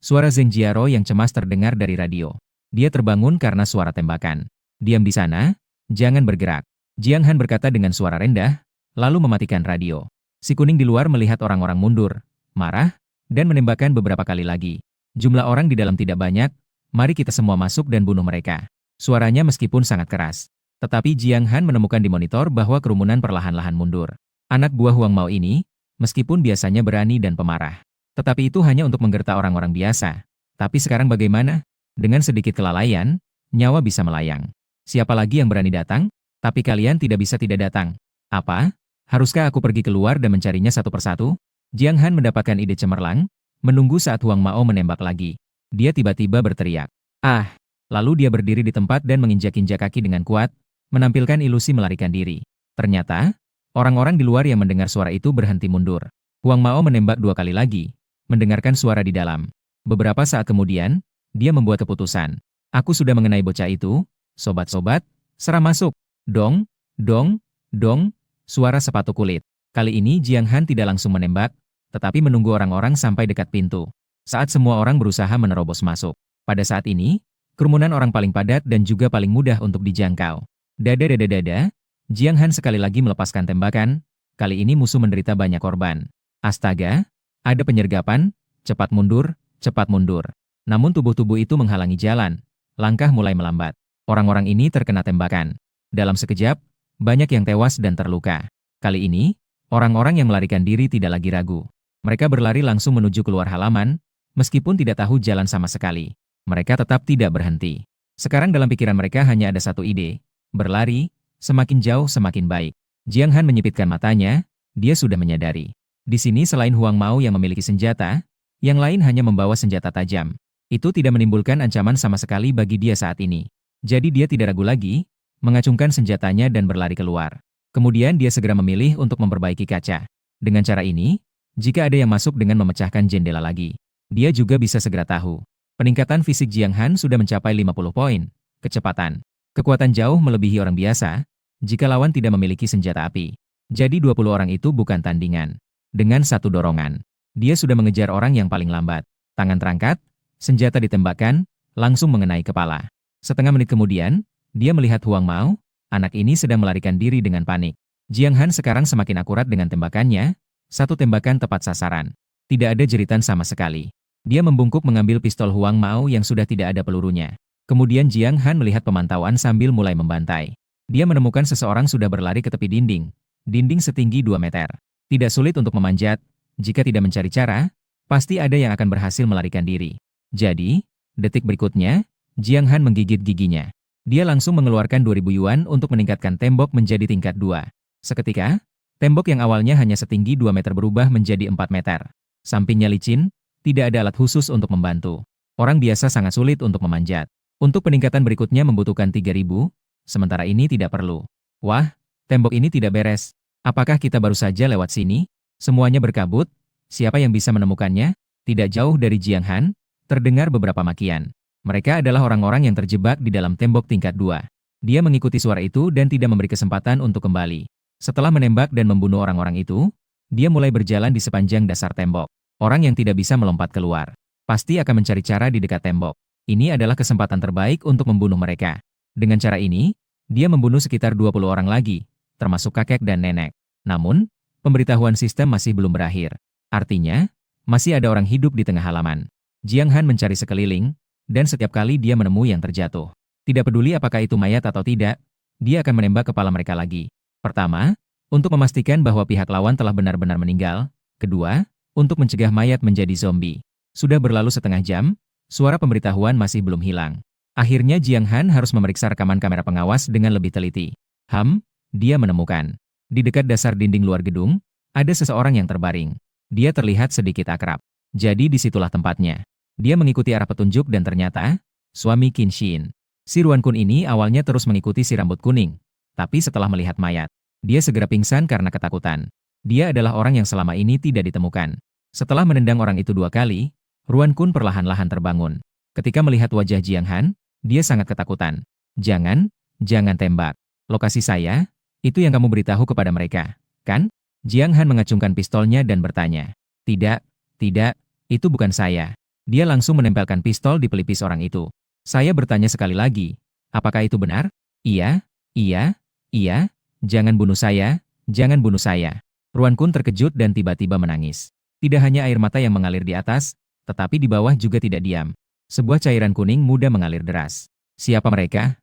Suara Zheng Jiaro yang cemas terdengar dari radio. Dia terbangun karena suara tembakan. Diam di sana, jangan bergerak. Jiang Han berkata dengan suara rendah, lalu mematikan radio. Si kuning di luar melihat orang-orang mundur, marah, dan menembakkan beberapa kali lagi. Jumlah orang di dalam tidak banyak, mari kita semua masuk dan bunuh mereka. Suaranya meskipun sangat keras. Tetapi Jiang Han menemukan di monitor bahwa kerumunan perlahan-lahan mundur. Anak buah Huang Mao ini, meskipun biasanya berani dan pemarah. Tetapi itu hanya untuk menggertak orang-orang biasa. Tapi sekarang bagaimana? Dengan sedikit kelalaian, nyawa bisa melayang. Siapa lagi yang berani datang? Tapi kalian tidak bisa tidak datang. Apa? Haruskah aku pergi keluar dan mencarinya satu persatu? Jiang Han mendapatkan ide cemerlang, menunggu saat Huang Mao menembak lagi. Dia tiba-tiba berteriak. Ah! Lalu dia berdiri di tempat dan menginjak-injak kaki dengan kuat, menampilkan ilusi melarikan diri. Ternyata, orang-orang di luar yang mendengar suara itu berhenti mundur. Huang Mao menembak 2 kali lagi, mendengarkan suara di dalam. Beberapa saat kemudian, dia membuat keputusan. Aku sudah mengenai bocah itu, sobat-sobat, serah masuk. Dong, dong, dong, suara sepatu kulit. Kali ini Jiang Han tidak langsung menembak, tetapi menunggu orang-orang sampai dekat pintu. Saat semua orang berusaha menerobos masuk. Pada saat ini, kerumunan orang paling padat dan juga paling mudah untuk dijangkau. Dada, Jiang Han sekali lagi melepaskan tembakan, kali ini musuh menderita banyak korban. Astaga, ada penyergapan, cepat mundur, cepat mundur. Namun tubuh-tubuh itu menghalangi jalan, langkah mulai melambat. Orang-orang ini terkena tembakan. Dalam sekejap, banyak yang tewas dan terluka. Kali ini, orang-orang yang melarikan diri tidak lagi ragu. Mereka berlari langsung menuju keluar halaman, meskipun tidak tahu jalan sama sekali. Mereka tetap tidak berhenti. Sekarang dalam pikiran mereka hanya ada satu ide, berlari, semakin jauh semakin baik. Jiang Han menyipitkan matanya, dia sudah menyadari. Di sini selain Huang Mao yang memiliki senjata, yang lain hanya membawa senjata tajam. Itu tidak menimbulkan ancaman sama sekali bagi dia saat ini. Jadi dia tidak ragu lagi, mengacungkan senjatanya dan berlari keluar. Kemudian dia segera memilih untuk memperbaiki kaca. Dengan cara ini, jika ada yang masuk dengan memecahkan jendela lagi, dia juga bisa segera tahu. Peningkatan fisik Jiang Han sudah mencapai 50 poin. Kecepatan. Kekuatan jauh melebihi orang biasa, jika lawan tidak memiliki senjata api. Jadi 20 orang itu bukan tandingan. Dengan satu dorongan, dia sudah mengejar orang yang paling lambat. Tangan terangkat, senjata ditembakkan, langsung mengenai kepala. Setengah menit kemudian, dia melihat Huang Mao, anak ini sedang melarikan diri dengan panik. Jiang Han sekarang semakin akurat dengan tembakannya, satu tembakan tepat sasaran. Tidak ada jeritan sama sekali. Dia membungkuk mengambil pistol Huang Mao yang sudah tidak ada pelurunya. Kemudian Jiang Han melihat pemantauan sambil mulai membantai. Dia menemukan seseorang sudah berlari ke tepi dinding. Dinding setinggi 2 meter. Tidak sulit untuk memanjat, jika tidak mencari cara, pasti ada yang akan berhasil melarikan diri. Jadi, detik berikutnya, Jiang Han menggigit giginya. Dia langsung mengeluarkan 2000 yuan untuk meningkatkan tembok menjadi tingkat 2. Seketika, tembok yang awalnya hanya setinggi 2 meter berubah menjadi 4 meter. Sampingnya licin, tidak ada alat khusus untuk membantu. Orang biasa sangat sulit untuk memanjat. Untuk peningkatan berikutnya membutuhkan 3000, sementara ini tidak perlu. Wah, tembok ini tidak beres. Apakah kita baru saja lewat sini? Semuanya berkabut. Siapa yang bisa menemukannya? Tidak jauh dari Jiang Han, terdengar beberapa makian. Mereka adalah orang-orang yang terjebak di dalam tembok tingkat 2. Dia mengikuti suara itu dan tidak memberi kesempatan untuk kembali. Setelah menembak dan membunuh orang-orang itu, dia mulai berjalan di sepanjang dasar tembok. Orang yang tidak bisa melompat keluar, pasti akan mencari cara di dekat tembok. Ini adalah kesempatan terbaik untuk membunuh mereka. Dengan cara ini, dia membunuh sekitar 20 orang lagi, termasuk kakek dan nenek. Namun, pemberitahuan sistem masih belum berakhir. Artinya, masih ada orang hidup di tengah halaman. Jiang Han mencari sekeliling, dan setiap kali dia menemui yang terjatuh. Tidak peduli apakah itu mayat atau tidak, dia akan menembak kepala mereka lagi. Pertama, untuk memastikan bahwa pihak lawan telah benar-benar meninggal. Kedua, untuk mencegah mayat menjadi zombie. Sudah berlalu setengah jam, suara pemberitahuan masih belum hilang. Akhirnya Jiang Han harus memeriksa rekaman kamera pengawas dengan lebih teliti. Dia menemukan. Di dekat dasar dinding luar gedung, ada seseorang yang terbaring. Dia terlihat sedikit akrab. Jadi disitulah tempatnya. Dia mengikuti arah petunjuk dan ternyata, suami Qin Xin. Si Ruan Kun ini awalnya terus mengikuti si rambut kuning. Tapi setelah melihat mayat, dia segera pingsan karena ketakutan. Dia adalah orang yang selama ini tidak ditemukan. Setelah menendang orang itu 2 kali, Ruan Kun perlahan-lahan terbangun. Ketika melihat wajah Jiang Han, dia sangat ketakutan. Jangan tembak. Lokasi saya, itu yang kamu beritahu kepada mereka, kan? Jiang Han mengacungkan pistolnya dan bertanya. Tidak, itu bukan saya. Dia langsung menempelkan pistol di pelipis orang itu. Saya bertanya sekali lagi, apakah itu benar? Iya, jangan bunuh saya, jangan bunuh saya. Ruan Kun terkejut dan tiba-tiba menangis. Tidak hanya air mata yang mengalir di atas, tetapi di bawah juga tidak diam. Sebuah cairan kuning muda mengalir deras. Siapa mereka?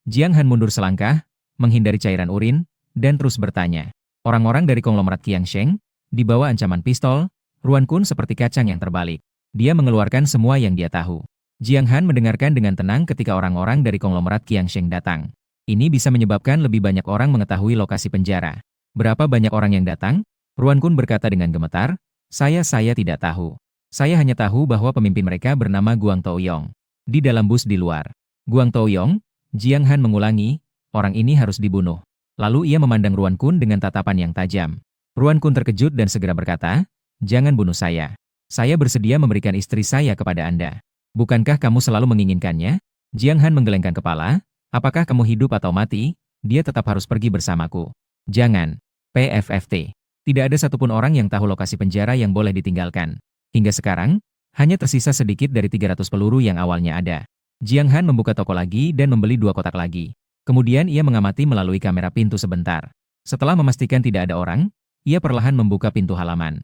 Jiang Han mundur selangkah, menghindari cairan urin, dan terus bertanya. Orang-orang dari konglomerat Qiangsheng, di bawah ancaman pistol, Ruan Kun seperti kacang yang terbalik. Dia mengeluarkan semua yang dia tahu. Jiang Han mendengarkan dengan tenang ketika orang-orang dari konglomerat Qiangsheng datang. Ini bisa menyebabkan lebih banyak orang mengetahui lokasi penjara. Berapa banyak orang yang datang? Ruan Kun berkata dengan gemetar, Saya tidak tahu. Saya hanya tahu bahwa pemimpin mereka bernama Guang Taoyong. Di dalam bus di luar. Guang Taoyong, Jiang Han mengulangi, orang ini harus dibunuh. Lalu ia memandang Ruan Kun dengan tatapan yang tajam. Ruan Kun terkejut dan segera berkata, Jangan bunuh saya. Saya bersedia memberikan istri saya kepada Anda. Bukankah kamu selalu menginginkannya? Jiang Han menggelengkan kepala. Apakah kamu hidup atau mati? Dia tetap harus pergi bersamaku. Jangan. PFFT. Tidak ada satupun orang yang tahu lokasi penjara yang boleh ditinggalkan. Hingga sekarang, hanya tersisa sedikit dari 300 peluru yang awalnya ada. Jiang Han membuka toko lagi dan membeli 2 kotak lagi. Kemudian ia mengamati melalui kamera pintu sebentar. Setelah memastikan tidak ada orang, ia perlahan membuka pintu halaman.